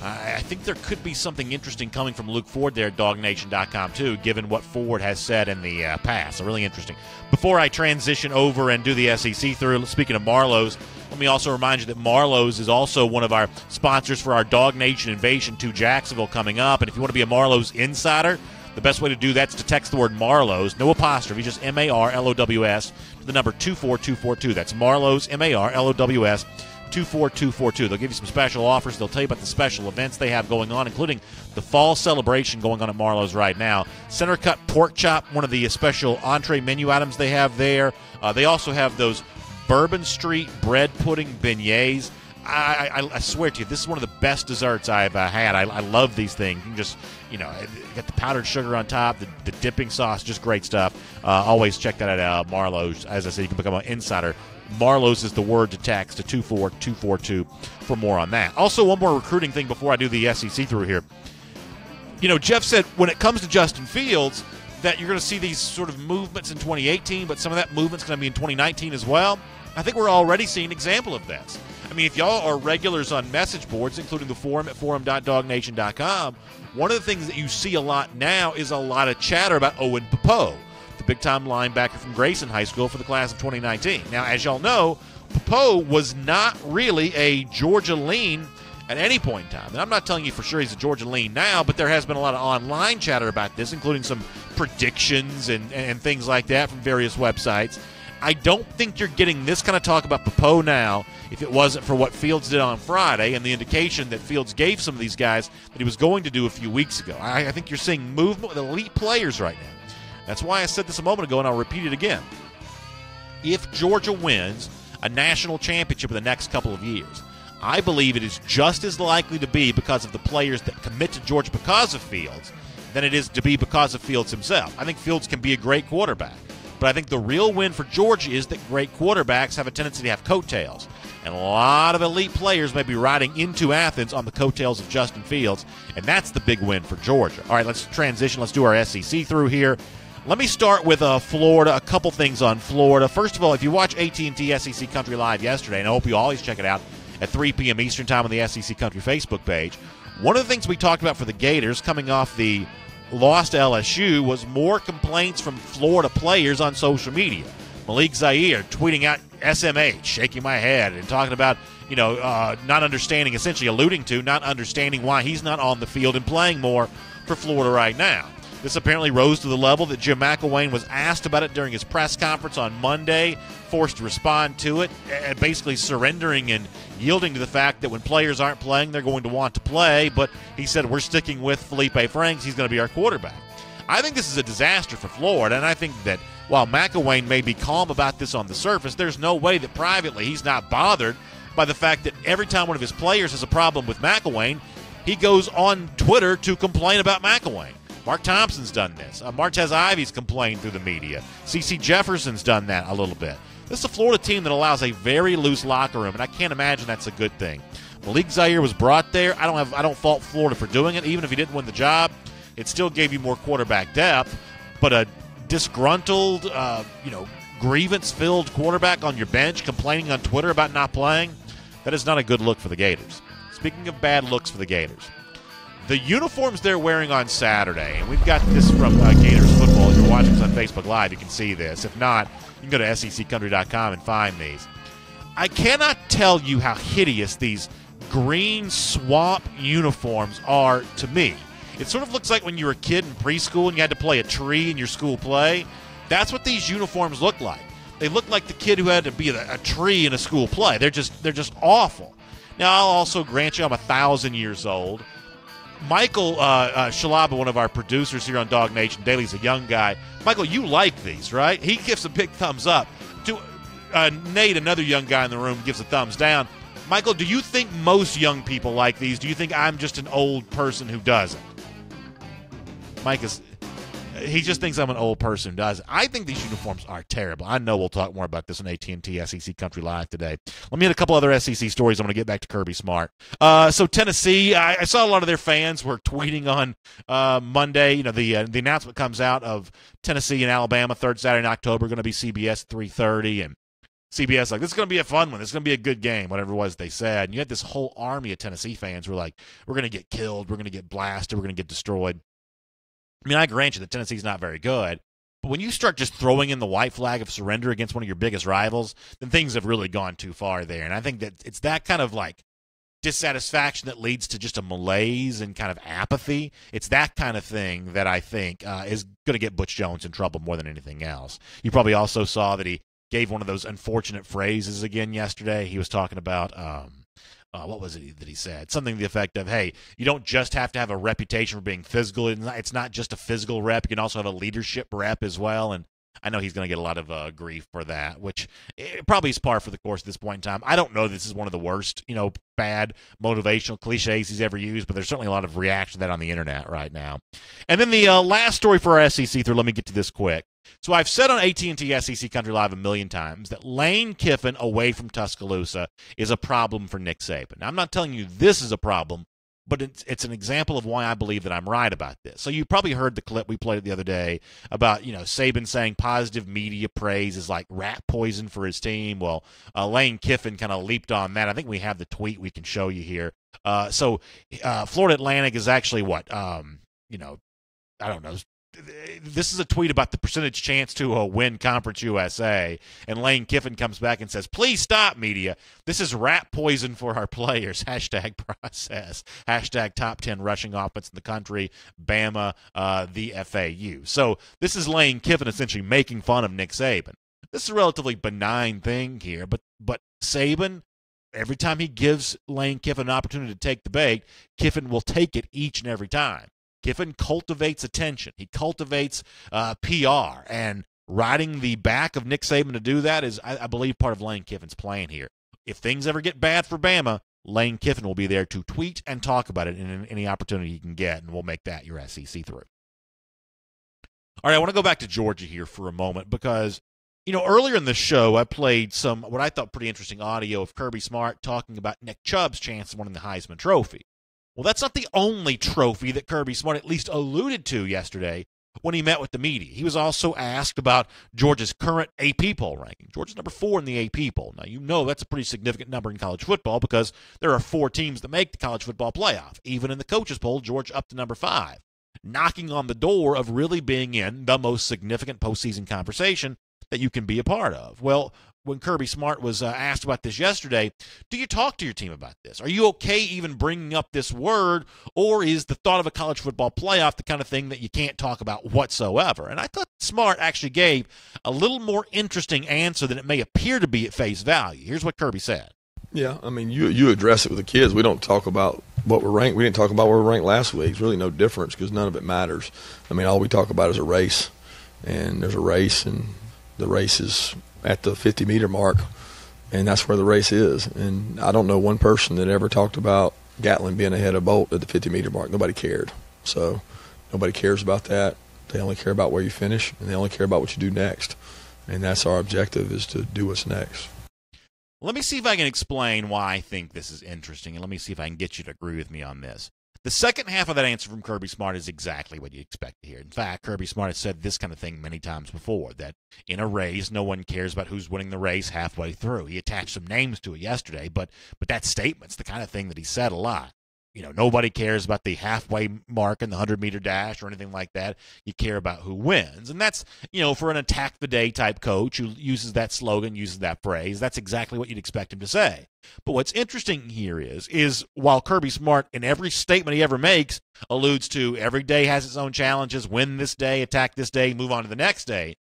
I think there could be something interesting coming from Luke Ford there at DawgNation.com, too, given what Ford has said in the past. So really interesting. Before I transition over and do the SEC through, speaking of Marlowe's, Let me also remind you that Marlowe's is also one of our sponsors for our Dog Nation Invasion to Jacksonville coming up. And if you want to be a Marlowe's insider, the best way to do that is to text the word Marlowe's, no apostrophe, just MARLOWS, to the number 24242. That's Marlowe's, MARLOWS, 24242. They'll give you some special offers. They'll tell you about the special events they have going on, including the fall celebration going on at Marlowe's right now. Center cut pork chop, one of the special entree menu items they have there. They also have those Bourbon Street bread pudding beignets. I swear to you, this is one of the best desserts I've had. I love these things. You can just, get the powdered sugar on top, the dipping sauce, just great stuff. Always check that out, Marlowe's. As I said, you can become an insider. Marlowe's is the word to text to 24242 for more on that. Also, one more recruiting thing before I do the SEC through here. Jeff said when it comes to Justin Fields that you're going to see these sort of movements in 2018, but some of that movement's going to be in 2019 as well. I think we're already seeing an example of this. I mean, if y'all are regulars on message boards, including the forum at forum.dawgnation.com, one of the things that you see a lot now is a lot of chatter about Owen Popo, the big-time linebacker from Grayson High School for the class of 2019. Now, as y'all know, Popo was not really a Georgia lean at any point in time. And I'm not telling you for sure he's a Georgia lean now, but there has been a lot of online chatter about this, including some predictions and things like that from various websites. I don't think you're getting this kind of talk about Popo now if it wasn't for what Fields did on Friday and the indication that Fields gave some of these guys that he was going to do a few weeks ago. I think you're seeing movement with elite players right now. That's why I said this a moment ago, and I'll repeat it again. If Georgia wins a national championship in the next couple of years, I believe it is just as likely to be because of the players that commit to Georgia because of Fields than it is to be because of Fields himself. I think Fields can be a great quarterback. But I think the real win for Georgia is that great quarterbacks have a tendency to have coattails. And a lot of elite players may be riding into Athens on the coattails of Justin Fields, and that's the big win for Georgia. All right, let's transition. Let's do our SEC through here. Let me start with Florida, a couple things on Florida. First of all, if you watch AT&T SEC Country Live yesterday, and I hope you always check it out at 3 p.m. Eastern Time on the SEC Country Facebook page, one of the things we talked about for the Gators coming off the lost to LSU was more complaints from Florida players on social media. Malik Zaire tweeting out SMH, shaking my head, and talking about, not understanding, essentially alluding to not understanding why he's not on the field and playing more for Florida right now. This apparently rose to the level that Jim McElwain was asked about it during his press conference on Monday, forced to respond to it, and basically surrendering and yielding to the fact that when players aren't playing, they're going to want to play. But he said, we're sticking with Felipe Franks. He's going to be our quarterback. I think this is a disaster for Florida, and I think that while McElwain may be calm about this on the surface, there's no way that privately he's not bothered by the fact that every time one of his players has a problem with McElwain, he goes on Twitter to complain about McElwain. Mark Thompson's done this. Martez Ivy's complained through the media. C.C. Jefferson's done that a little bit. This is a Florida team that allows a very loose locker room, and I can't imagine that's a good thing. Malik Zaire was brought there. I don't fault Florida for doing it. Even if he didn't win the job, it still gave you more quarterback depth. But a disgruntled, grievance-filled quarterback on your bench complaining on Twitter about not playing, that is not a good look for the Gators. Speaking of bad looks for the Gators, the uniforms they're wearing on Saturday, and we've got this from Gators football. If you're watching us on Facebook Live, you can see this. If not, you can go to seccountry.com and find these. I cannot tell you how hideous these green swamp uniforms are to me. It sort of looks like when you were a kid in preschool and you had to play a tree in your school play. That's what these uniforms look like. They look like the kid who had to be a tree in a school play. They're just awful. Now, I'll also grant you I'm 1,000 years old. Michael Shalaba, one of our producers here on Dawgnation Daily, is a young guy. Michael, you like these, right? He gives a big thumbs up. To Nate, another young guy in the room, gives a thumbs down. Michael, do you think most young people like these? Do you think I'm just an old person who doesn't? He just thinks I'm an old person who doesn't. I think these uniforms are terrible. I know we'll talk more about this on AT&T SEC Country Live today. Let me hit a couple other SEC stories. I'm going to get back to Kirby Smart. So Tennessee, I saw a lot of their fans were tweeting on Monday. The announcement comes out of Tennessee and Alabama, third Saturday in October, going to be CBS 3:30, and CBS like, this is going to be a fun one. This is going to be a good game, whatever it was they said. And you had this whole army of Tennessee fans who were like, we're going to get killed, we're going to get blasted, we're going to get destroyed. I mean, I grant you that Tennessee's not very good, But when you start just throwing in the white flag of surrender against one of your biggest rivals, then things have really gone too far there. And I think that it's that kind of like dissatisfaction that leads to just a malaise and kind of apathy. It's that kind of thing that I think is going to get Butch Jones in trouble more than anything else. You probably also saw that he gave one of those unfortunate phrases again yesterday. He was talking about what was it that he said? Something to the effect of, hey, you don't just have to have a reputation for being physical. It's not just a physical rep. You can also have a leadership rep as well. And I know he's going to get a lot of grief for that, which probably is par for the course at this point in time. I don't know this is one of the worst, bad motivational cliches he's ever used, but there's certainly a lot of reaction to that on the internet right now. And then the last story for our SEC through, let me get to this quick. So I've said on AT&T SEC Country Live a million times that Lane Kiffin away from Tuscaloosa is a problem for Nick Saban. Now, I'm not telling you this is a problem, but it's an example of why I believe that I'm right about this. So you probably heard the clip we played the other day about, Saban saying positive media praise is like rat poison for his team. Well, Lane Kiffin kind of leaped on that. I think we have the tweet we can show you here. So Florida Atlantic is actually what? I don't know. This is a tweet about the percentage chance to win Conference USA, and Lane Kiffin comes back and says, please stop, media. This is rat poison for our players. # process. # top 10 rushing offense in the country. Bama, the FAU. So this is Lane Kiffin essentially making fun of Nick Saban. This is a relatively benign thing here, but Saban, every time he gives Lane Kiffin an opportunity to take the bait, Kiffin will take it each and every time. Kiffin cultivates attention. He cultivates PR, and riding the back of Nick Saban to do that is, I believe, part of Lane Kiffin's plan here. If things ever get bad for Bama, Lane Kiffin will be there to tweet and talk about it in any opportunity he can get, and we'll make that your SEC through. All right, I want to go back to Georgia here for a moment because, earlier in the show, I played some what I thought pretty interesting audio of Kirby Smart talking about Nick Chubb's chance of winning the Heisman Trophy. Well, that's not the only trophy that Kirby Smart at least alluded to yesterday when he met with the media. He was also asked about Georgia's current AP poll ranking. Georgia's number 4 in the AP poll. Now, that's a pretty significant number in college football because there are 4 teams that make the college football playoff. Even in the coaches poll, Georgia up to number 5, knocking on the door of really being in the most significant postseason conversation that you can be a part of. Well, when Kirby Smart was asked about this yesterday, do you talk to your team about this? Are you okay even bringing up this word, or is the thought of a college football playoff the kind of thing that you can't talk about whatsoever? And I thought Smart actually gave a little more interesting answer than it may appear to be at face value. Here's what Kirby said. Yeah, I mean, you address it with the kids. We don't talk about what we're ranked. We didn't talk about where we're ranked last week. It's really no difference because none of it matters. I mean, all we talk about is a race, and there's a race, and the race is at the 50-meter mark, and that's where the race is. And I don't know one person that ever talked about Gatlin being ahead of Bolt at the 50-meter mark. Nobody cared. So nobody cares about that. They only care about where you finish, and they only care about what you do next. And that's our objective, is to do what's next. Let me see if I can explain why I think this is interesting, and let me see if I can get you to agree with me on this. The second half of that answer from Kirby Smart is exactly what you expect to hear. In fact, Kirby Smart has said this kind of thing many times before, that in a race, no one cares about who's winning the race halfway through. He attached some names to it yesterday, but that statement's the kind of thing that he said a lot. Nobody cares about the halfway mark in the 100-meter dash or anything like that. You care about who wins. And that's, for an attack-the-day type coach who uses that slogan, uses that phrase, that's exactly what you'd expect him to say. But what's interesting here is while Kirby Smart in every statement he ever makes alludes to every day has its own challenges, win this day, attack this day, move on to the next day,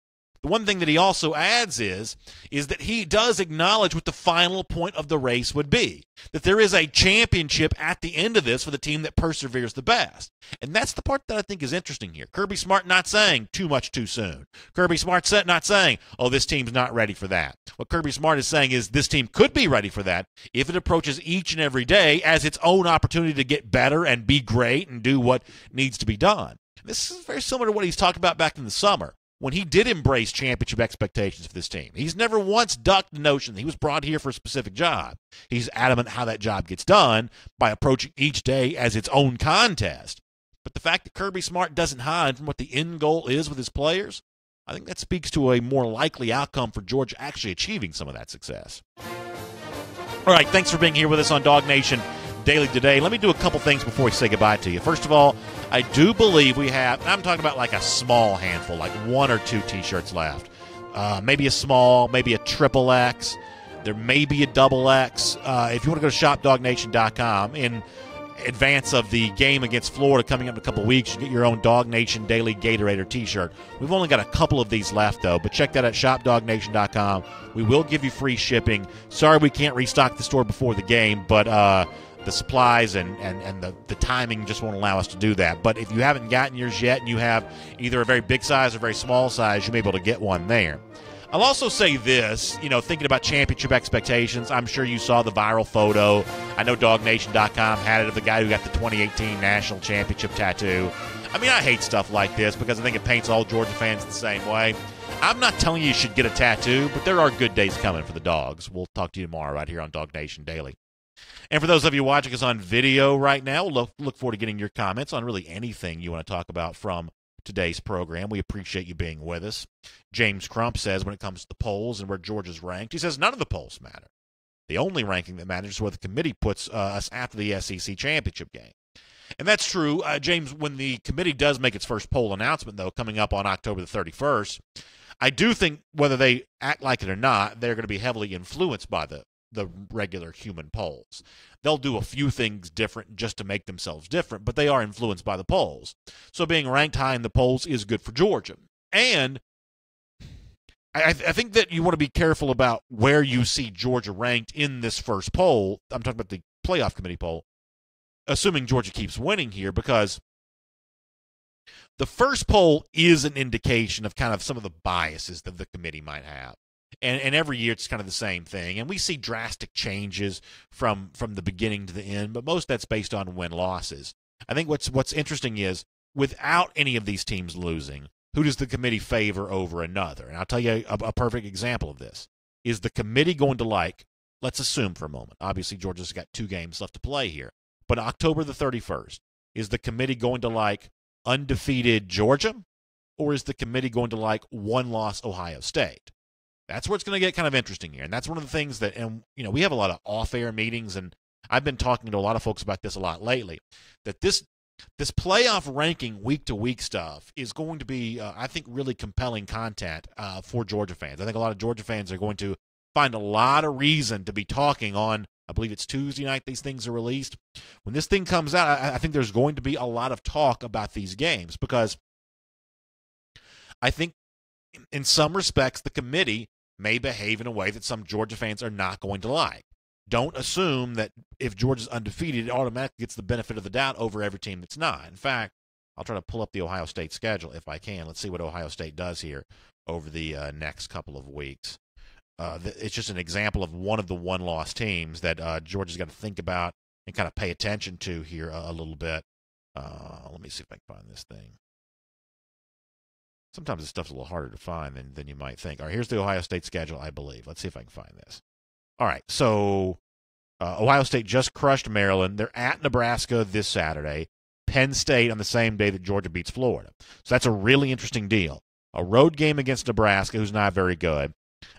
the one thing that he also adds is that he does acknowledge what the final point of the race would be, that there is a championship at the end of this for the team that perseveres the best. And that's the part that I think is interesting here. Kirby Smart not saying too much too soon. Kirby Smart not saying, oh, this team's not ready for that. What Kirby Smart is saying is this team could be ready for that if it approaches each and every day as its own opportunity to get better and be great and do what needs to be done. This is very similar to what he's talked about back in the summer, when he did embrace championship expectations for this team. He's never once ducked the notion that he was brought here for a specific job. He's adamant how that job gets done by approaching each day as its own contest. But the fact that Kirby Smart doesn't hide from what the end goal is with his players, I think that speaks to a more likely outcome for Georgia actually achieving some of that success. All right, thanks for being here with us on Dawgnation Daily today. Let me do a couple things before we say goodbye to you. First of all, I do believe we have, and I'm talking about like a small handful, like 1 or 2 T-shirts left. Maybe a small, maybe a triple X. There may be a double X. If you want to go to shopdawgnation.com in advance of the game against Florida coming up in a couple weeks, you get your own Dawgnation Daily Gatorator T-shirt. We've only got a couple of these left, though, but check that at shopdawgnation.com. We will give you free shipping. Sorry we can't restock the store before the game, but the supplies and the timing just won't allow us to do that. But if you haven't gotten yours yet and you have either a very big size or very small size, you may be able to get one there. I'll also say this, thinking about championship expectations, I'm sure you saw the viral photo. I know Dawgnation.com had it of the guy who got the 2018 National Championship tattoo. I mean, I hate stuff like this because I think it paints all Georgia fans the same way. I'm not telling you should get a tattoo, but there are good days coming for the Dogs. We'll talk to you tomorrow right here on Dawgnation Daily. And for those of you watching us on video right now, look forward to getting your comments on really anything you want to talk about from today's program. We appreciate you being with us. James Crump says when it comes to the polls and where Georgia's ranked, he says none of the polls matter. The only ranking that matters is where the committee puts us after the SEC championship game. And that's true. James, when the committee does make its first poll announcement, though, coming up on October the 31st, I do think whether they act like it or not, they're going to be heavily influenced by the regular human polls. They'll do a few things different just to make themselves different, but they are influenced by the polls. So being ranked high in the polls is good for Georgia. And I think that you want to be careful about where you see Georgia ranked in this first poll. I'm talking about the playoff committee poll, assuming Georgia keeps winning here, because the first poll is an indication of kind of some of the biases that the committee might have. And every year it's kind of the same thing. And we see drastic changes from the beginning to the end, but most of that's based on win-losses. I think what's interesting is, without any of these teams losing, who does the committee favor over another? And I'll tell you a perfect example of this. Is the committee going to like, let's assume for a moment, obviously Georgia's got 2 games left to play here, but October the 31st, is the committee going to like undefeated Georgia, or is the committee going to like 1-loss Ohio State? That's where it's going to get kind of interesting here. And that's one of the things that, and we have a lot of off-air meetings, and I've been talking to a lot of folks about this a lot lately, that this playoff ranking week-to-week stuff is going to be, I think, really compelling content for Georgia fans. I think a lot of Georgia fans are going to find a lot of reason to be talking on, I believe it's Tuesday night these things are released. When this thing comes out, I think there's going to be a lot of talk about these games, because I think in some respects the committee may behave in a way that some Georgia fans are not going to like. Don't assume that if Georgia's undefeated, it automatically gets the benefit of the doubt over every team that's not. In fact, I'll try to pull up the Ohio State schedule if I can. Let's see what Ohio State does here over the next couple of weeks. It's just an example of one of the 1-loss teams that Georgia's got to think about and kind of pay attention to here a little bit. Let me see if I can find this thing. Sometimes this stuff's a little harder to find than you might think. All right, here's the Ohio State schedule, I believe. Let's see if I can find this. All right, so Ohio State just crushed Maryland. They're at Nebraska this Saturday. Penn State on the same day that Georgia beats Florida. So that's a really interesting deal. A road game against Nebraska, who's not very good.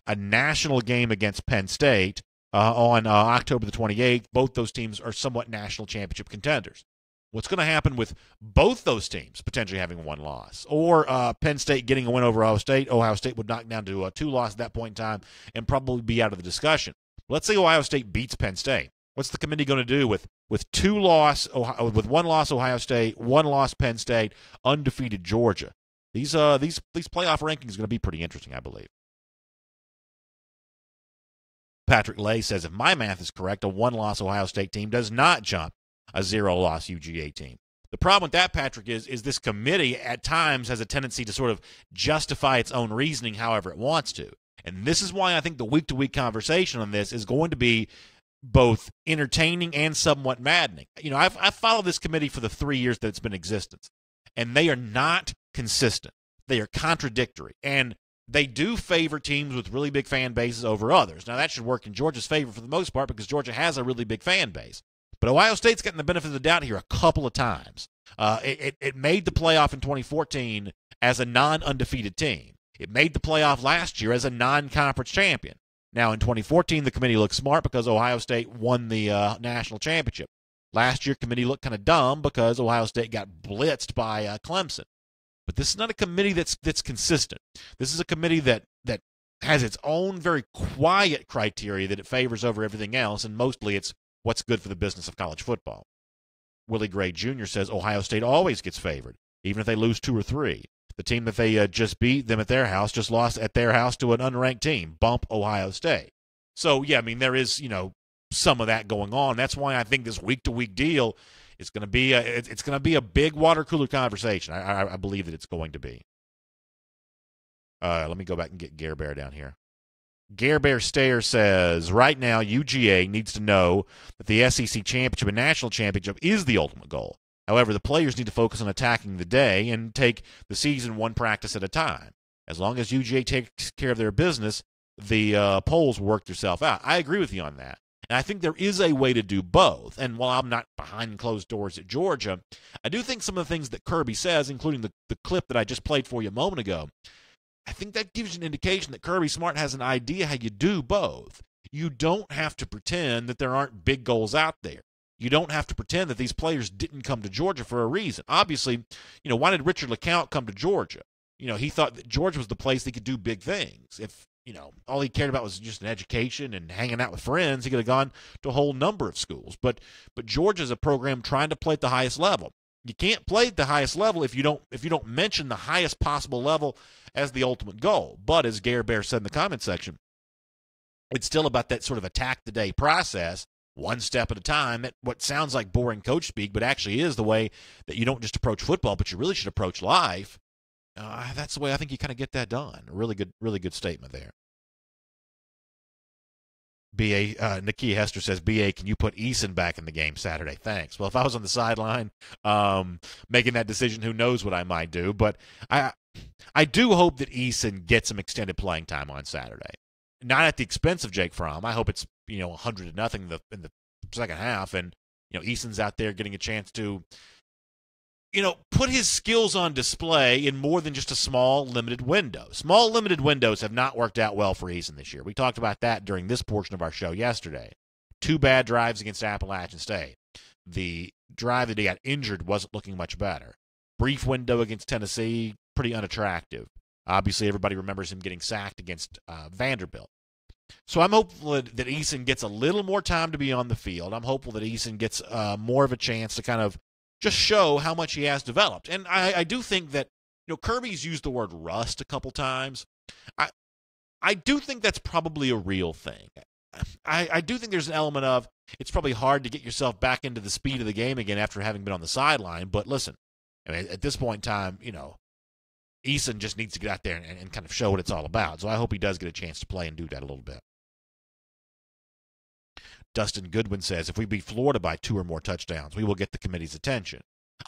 A national game against Penn State on October the 28th. Both those teams are somewhat national championship contenders. What's going to happen with both those teams potentially having 1 loss, or Penn State getting a win over Ohio State? Ohio State would knock down to a 2-loss at that point in time and probably be out of the discussion. Let's say Ohio State beats Penn State. What's the committee going to do with 1 loss Ohio State, 1 loss Penn State, undefeated Georgia? These playoff rankings are going to be pretty interesting, I believe. Patrick Lay says, if my math is correct, a 1-loss Ohio State team does not jump a 0-loss UGA team. The problem with that, Patrick, is this committee at times has a tendency to sort of justify its own reasoning however it wants to. And this is why I think the week-to-week conversation on this is going to be both entertaining and somewhat maddening. I've followed this committee for the 3 years that it's been in existence, and they are not consistent. They are contradictory, and they do favor teams with really big fan bases over others. Now, that should work in Georgia's favor for the most part because Georgia has a really big fan base. But Ohio State's gotten the benefit of the doubt here a couple of times. It made the playoff in 2014 as a non-undefeated team. It made the playoff last year as a non-conference champion. Now, in 2014, the committee looked smart because Ohio State won the national championship. Last year, committee looked kind of dumb because Ohio State got blitzed by Clemson. But this is not a committee that's consistent. This is a committee that has its own very quiet criteria that it favors over everything else, and mostly it's what's good for the business of college football. Willie Gray Jr. says Ohio State always gets favored, even if they lose 2 or 3. The team that they just beat them at their house just lost at their house to an unranked team. Bump Ohio State. So, yeah, I mean, there is, some of that going on. That's why I think this week-to-week deal is going to be it's going to be a big water cooler conversation. I believe that it's going to be. Let me go back and get Gare Bear down here. Gare Bear Stayer says, right now, UGA needs to know that the SEC championship and national championship is the ultimate goal. However, the players need to focus on attacking the day and take the season one practice at a time. As long as UGA takes care of their business, the polls will work themselves out. I agree with you on that. And I think there is a way to do both. And while I'm not behind closed doors at Georgia, I do think some of the things that Kirby says, including the clip that I just played for you a moment ago, I think that gives you an indication that Kirby Smart has an idea how you do both. You don't have to pretend that there aren't big goals out there. You don't have to pretend that these players didn't come to Georgia for a reason. Obviously, why did Richard LeCounte come to Georgia? He thought that Georgia was the place that could do big things. If, all he cared about was just an education and hanging out with friends, he could have gone to a whole number of schools. But Georgia's a program trying to play at the highest level. You can't play at the highest level if you don't mention the highest possible level as the ultimate goal. But as Gare Bear said in the comment section, it's still about that sort of attack the day process, one step at a time. That what sounds like boring coach speak, but actually is the way that you don't just approach football, but you really should approach life. That's the way I think you kind of get that done. Really good statement there. Nakia Hester says, BA, can you put Eason back in the game Saturday? Thanks. Well, if I was on the sideline making that decision, who knows what I might do. But I do hope that Eason gets some extended playing time on Saturday. Not at the expense of Jake Fromm. I hope it's 100-0 in the second half, and Eason's out there getting a chance to put his skills on display in more than just a small, limited window. Small, limited windows have not worked out well for Eason this year. We talked about that during this portion of our show yesterday. 2 bad drives against Appalachian State. The drive that he got injured wasn't looking much better. Brief window against Tennessee, pretty unattractive. Obviously, everybody remembers him getting sacked against Vanderbilt. So I'm hopeful that Eason gets a little more time to be on the field. I'm hopeful that Eason gets more of a chance to kind of just show how much he has developed. And I do think that, Kirby's used the word rust a couple times. I do think that's probably a real thing. I do think there's an element of it's probably hard to get yourself back into the speed of the game again after having been on the sideline. But listen, at this point in time, Eason just needs to get out there and kind of show what it's all about. So I hope he does get a chance to play and do that a little bit. Dustin Goodwin says, if we beat Florida by 2 or more touchdowns, we will get the committee's attention.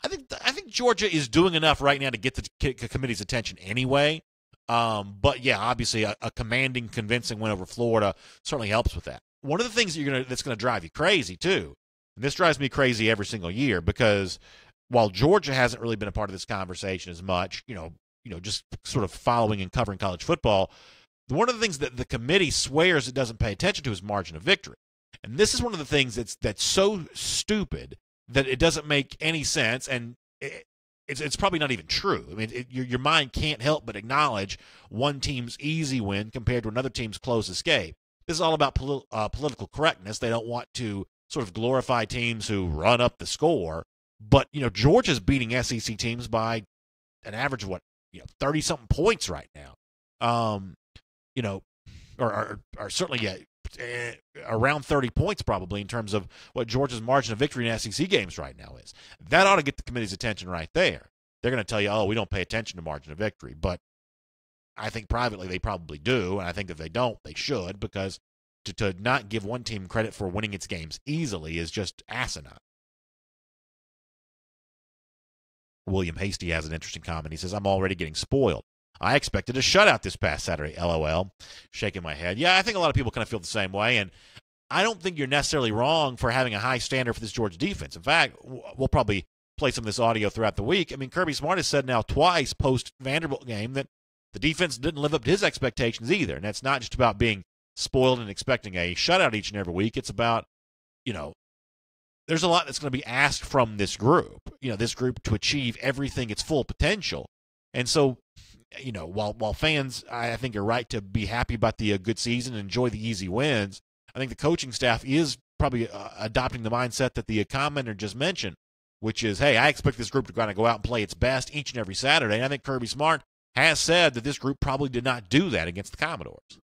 I think Georgia is doing enough right now to get the committee's attention anyway. But yeah, obviously a commanding, convincing win over Florida certainly helps with that. One of the things that's going to drive you crazy too, and this drives me crazy every single year, because while Georgia hasn't really been a part of this conversation as much, just sort of following and covering college football, one of the things that the committee swears it doesn't pay attention to is margin of victory. And this is one of the things that's so stupid that it doesn't make any sense, and it's probably not even true. I mean, your mind can't help but acknowledge one team's easy win compared to another team's close escape. This is all about political correctness. They don't want to sort of glorify teams who run up the score, but Georgia's beating SEC teams by an average of 30-something points right now. Or certainly around 30 points probably in terms of what Georgia's margin of victory in SEC games right now is. That ought to get the committee's attention right there. They're going to tell you, oh, we don't pay attention to margin of victory. But I think privately they probably do, and I think if they don't, they should, because to not give one team credit for winning its games easily is just asinine. William Hasty has an interesting comment. He says, I'm already getting spoiled. I expected a shutout this past Saturday, LOL. Shaking my head. Yeah, I think a lot of people kind of feel the same way, and I don't think you're necessarily wrong for having a high standard for this Georgia defense. In fact, we'll probably play some of this audio throughout the week. I mean, Kirby Smart has said now twice post-Vanderbilt game that the defense didn't live up to his expectations either, and that's not just about being spoiled and expecting a shutout each and every week. It's about, there's a lot that's going to be asked from this group, this group to achieve everything its full potential. And so, while fans, I think, are right to be happy about the good season and enjoy the easy wins, I think the coaching staff is probably adopting the mindset that the commenter just mentioned, which is, hey, I expect this group to kind of go out and play its best each and every Saturday. And I think Kirby Smart has said that this group probably did not do that against the Commodores.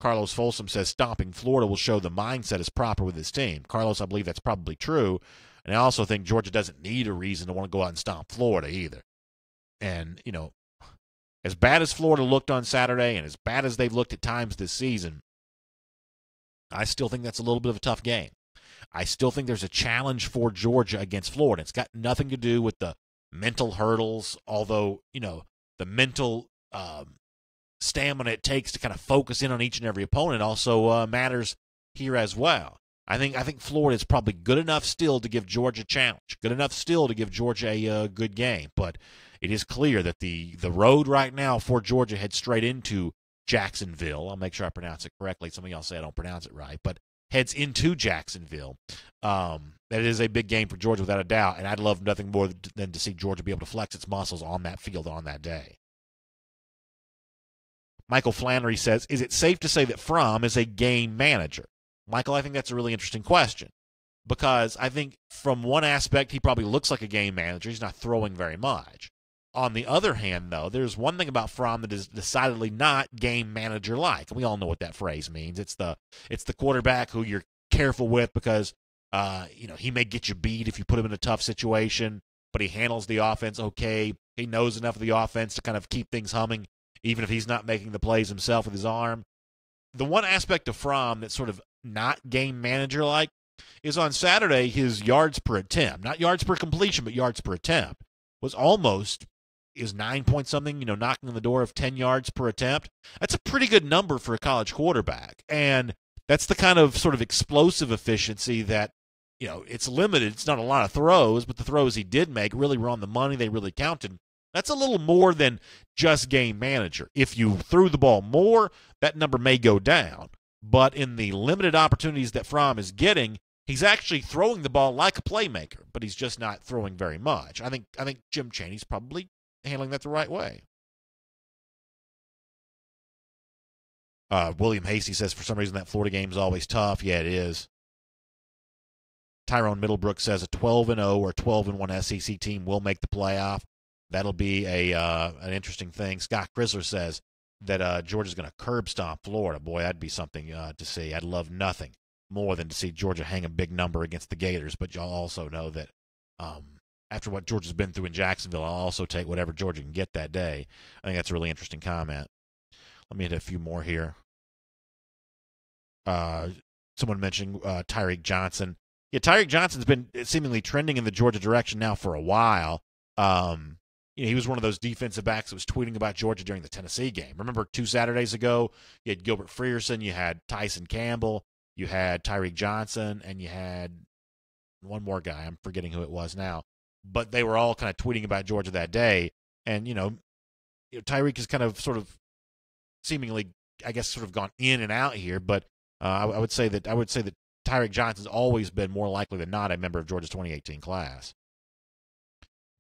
Carlos Folsom says stomping Florida will show the mindset is proper with his team. Carlos, I believe that's probably true. And I also think Georgia doesn't need a reason to want to go out and stomp Florida either. And, as bad as Florida looked on Saturday and as bad as they've looked at times this season, I still think that's a little bit of a tough game. I still think there's a challenge for Georgia against Florida. It's got nothing to do with the mental hurdles, although, the mental stamina it takes to kind of focus in on each and every opponent also matters here as well. I think Florida is probably good enough still to give Georgia a challenge, good enough still to give Georgia a good game, but it is clear that the road right now for Georgia heads straight into Jacksonville. I'll make sure I pronounce it correctly. Some of y'all say I don't pronounce it right, but heads into Jacksonville. That is a big game for Georgia without a doubt, and I'd love nothing more than to see Georgia be able to flex its muscles on that field on that day. Michael Flannery says, is it safe to say that Fromm is a game manager? Michael, I think that's a really interesting question because I think from one aspect he probably looks like a game manager. He's not throwing very much. On the other hand, though, there's one thing about Fromm that is decidedly not game manager-like. We all know what that phrase means. It's the quarterback who you're careful with because he may get you beat if you put him in a tough situation, but he handles the offense okay. He knows enough of the offense to kind of keep things humming, even if he's not making the plays himself with his arm. The one aspect of Fromm that's sort of not game manager-like is on Saturday his yards per attempt. Not yards per completion, but yards per attempt was almost is 9-point-something, knocking on the door of 10 yards per attempt. That's a pretty good number for a college quarterback. And that's the kind of sort of explosive efficiency that, it's limited. It's not a lot of throws, but the throws he did make really were on the money. They really counted. That's a little more than just game manager. If you threw the ball more, that number may go down. But in the limited opportunities that Fromm is getting, he's actually throwing the ball like a playmaker, but he's just not throwing very much. I think Jim Chaney's probably handling that the right way. William Hasty says, for some reason, that Florida game is always tough. Yeah, it is. Tyrone Middlebrook says a 12-0 or 12-1 SEC team will make the playoff. That'll be an interesting thing. Scott Chrysler says that Georgia's going to curb stomp Florida. Boy, that'd be something to see. I'd love nothing more than to see Georgia hang a big number against the Gators, but y'all also know that after what Georgia's been through in Jacksonville, I'll also take whatever Georgia can get that day. I think that's a really interesting comment. Let me hit a few more here. Someone mentioned Tyreek Johnson. Yeah, Tyreek Johnson's been seemingly trending in the Georgia direction now for a while. He was one of those defensive backs that was tweeting about Georgia during the Tennessee game. Remember 2 Saturdays ago, you had Gilbert Frierson, you had Tyson Campbell, you had Tyreek Johnson, and you had one more guy. I'm forgetting who it was now. But they were all kind of tweeting about Georgia that day. And, Tyreek has kind of sort of seemingly, I guess, sort of gone in and out here. But I would say that Tyreek Johnson's always been more likely than not a member of Georgia's 2018 class.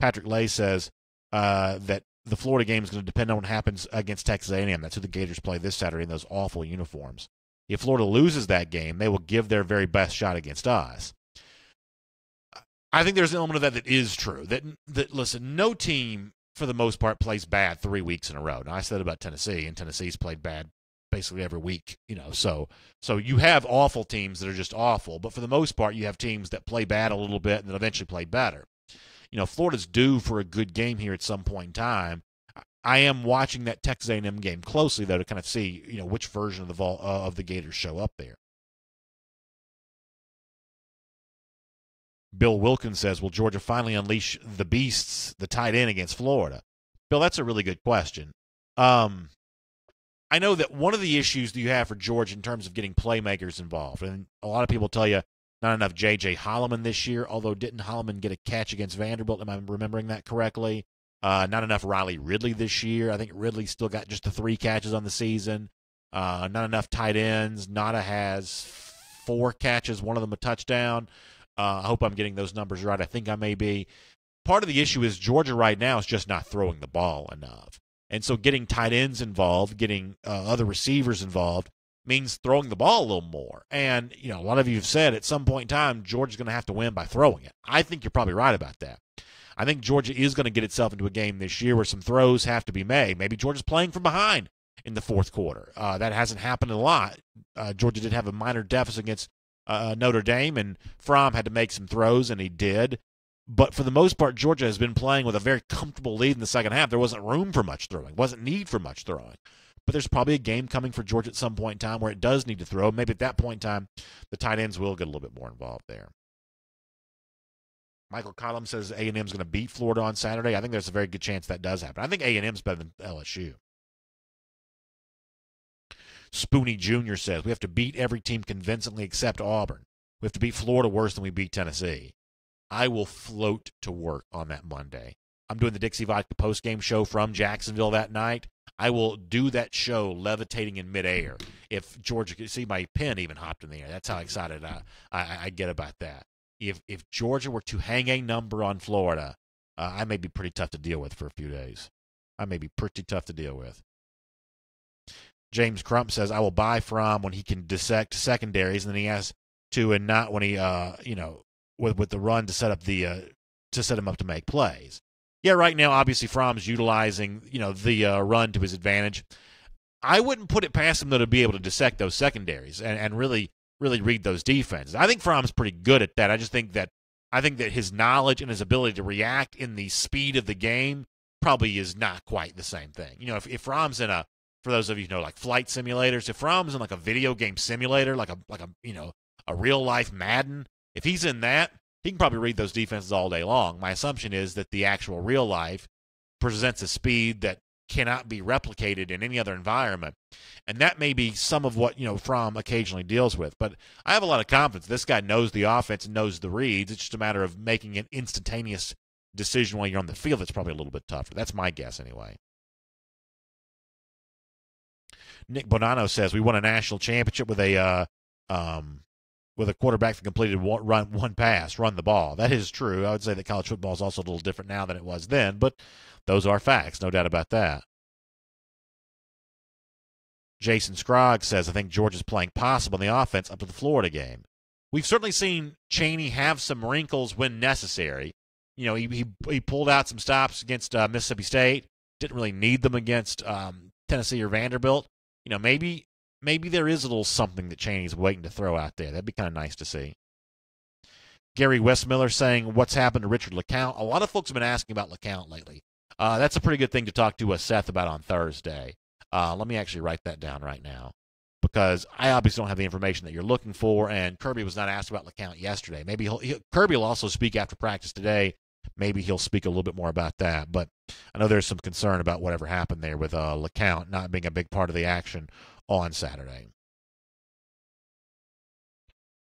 Patrick Lay says that the Florida game is going to depend on what happens against Texas A&M. That's who the Gators play this Saturday in those awful uniforms. If Florida loses that game, they will give their very best shot against us. I think there's an element of that is true. That listen, no team for the most part plays bad 3 weeks in a row. Now I said about Tennessee, and Tennessee's played bad basically every week. So you have awful teams that are just awful, but for the most part, you have teams that play bad a little bit and then eventually play better. Florida's due for a good game here at some point in time. I am watching that Texas A&M game closely, though, to kind of see, which version of the Gators show up there. Bill Wilkins says, will Georgia finally unleash the beasts, the tight end, against Florida? Bill, that's a really good question. I know that one of the issues that you have for Georgia in terms of getting playmakers involved, and a lot of people tell you not enough J.J. Holloman this year, although didn't Holloman get a catch against Vanderbilt? Am I remembering that correctly? Not enough Riley Ridley this year. I think Ridley still got just the 3 catches on the season. Not enough tight ends. Nada has 4 catches, one of them a touchdown. I hope I'm getting those numbers right. I think I may be. Part of the issue is Georgia right now is just not throwing the ball enough. And so getting tight ends involved, getting other receivers involved, means throwing the ball a little more. And, a lot of you have said at some point in time, Georgia's going to have to win by throwing it. I think you're probably right about that. I think Georgia is going to get itself into a game this year where some throws have to be made. Maybe Georgia's playing from behind in the fourth quarter. That hasn't happened a lot. Georgia did have a minor deficit against Notre Dame, and Fromm had to make some throws, and he did. But for the most part, Georgia has been playing with a very comfortable lead in the second half. There wasn't room for much throwing, wasn't need for much throwing. But there's probably a game coming for Georgia at some point in time where it does need to throw. Maybe at that point in time, the tight ends will get a little bit more involved there. Michael Collum says A&M's going to beat Florida on Saturday. I think there's a very good chance that does happen. I think A&M's better than LSU. Spoonie Jr. says we have to beat every team convincingly except Auburn. We have to beat Florida worse than we beat Tennessee. I will float to work on that Monday. I'm doing the Dixie Vodka postgame show from Jacksonville that night. I will do that show levitating in midair. If Georgia could see my pen even hopped in the air. That's how excited I get about that. If Georgia were to hang a number on Florida, I may be pretty tough to deal with for a few days. I may be pretty tough to deal with. James Crump says, I will buy Fromm when he can dissect secondaries, and then he has to, and not when he, with the run to set up to set him up to make plays. Yeah, right now, obviously, Fromm's utilizing, the run to his advantage. I wouldn't put it past him, though, to be able to dissect those secondaries and really read those defenses. I think Fromm's pretty good at that. I think that his knowledge and his ability to react in the speed of the game probably is not quite the same thing. If Fromm's in for those of you who know, like flight simulators, if Fromm's in like a video game simulator, like a real life Madden, if he's in that, he can probably read those defenses all day long. My assumption is that the actual real life presents a speed that cannot be replicated in any other environment. And that may be some of what, Fromm occasionally deals with. But I have a lot of confidence. This guy knows the offense and knows the reads. It's just a matter of making an instantaneous decision while you're on the field. That's probably a little bit tougher. That's my guess anyway. Nick Bonanno says we won a national championship with a quarterback that completed one pass, run the ball. That is true. I would say that college football is also a little different now than it was then, but those are facts, no doubt about that. Jason Scroggs says, I think Georgia's playing possible in the offense up to the Florida game. We've certainly seen Chaney have some wrinkles when necessary. He pulled out some stops against Mississippi State, didn't really need them against Tennessee or Vanderbilt. Maybe there is a little something that Chaney's waiting to throw out there. That'd be kind of nice to see. Gary Westmiller saying, what's happened to Richard LeCount? A lot of folks have been asking about LeCount lately. That's a pretty good thing to talk to Seth about on Thursday. Let me actually write that down right now, because I obviously don't have the information that you're looking for, and Kirby was not asked about LeCount yesterday. Maybe Kirby will also speak after practice today. Maybe he'll speak a little bit more about that. But I know there's some concern about whatever happened there with LeCount not being a big part of the action on Saturday.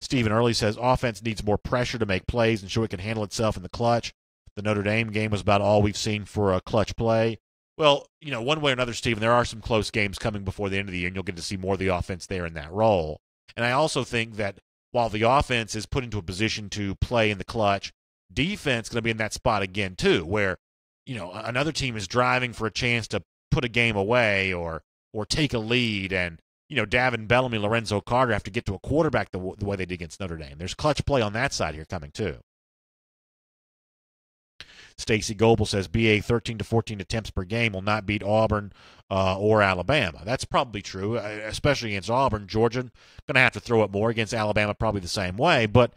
Stephen Early says offense needs more pressure to make plays and show it can handle itself in the clutch. The Notre Dame game was about all we've seen for a clutch play. Well, one way or another, Stephen, there are some close games coming before the end of the year, and you'll get to see more of the offense there in that role. And I also think that while the offense is put into a position to play in the clutch, defense is going to be in that spot again, too, where, another team is driving for a chance to put a game away or take a lead, and, Davin Bellamy, Lorenzo Carter have to get to a quarterback the way they did against Notre Dame. There's clutch play on that side here coming, too. Stacy Goebel says BA 13 to 14 attempts per game will not beat Auburn or Alabama. That's probably true, especially against Auburn. Georgia going to have to throw it more. Against Alabama, probably the same way. But,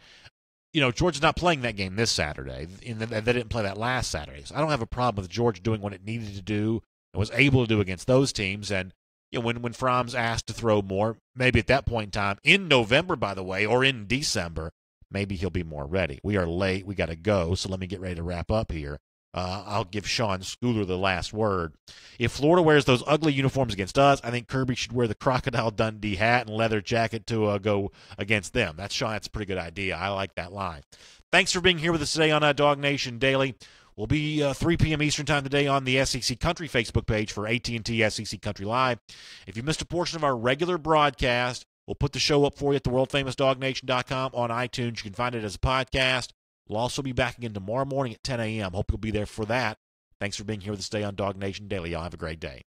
Georgia's not playing that game this Saturday, and they didn't play that last Saturday. So I don't have a problem with Georgia doing what it needed to do and was able to do against those teams. And when Fromm's asked to throw more, maybe at that point in time, in November, by the way, or in December, maybe he'll be more ready. We are late. We got to go, so let me get ready to wrap up here. I'll give Sean Schooler the last word. If Florida wears those ugly uniforms against us, I think Kirby should wear the Crocodile Dundee hat and leather jacket to go against them. That's a pretty good idea. I like that line. Thanks for being here with us today on Dawgnation Daily. We'll be 3 p.m. Eastern Time today on the SEC Country Facebook page for AT&T SEC Country Live. If you missed a portion of our regular broadcast, We'll put the show up for you at the world-famous Dawgnation.com on iTunes. You can find it as a podcast. We'll also be back again tomorrow morning at 10 a.m. Hope you'll be there for that. Thanks for being here with us today on Dawgnation Daily. Y'all have a great day.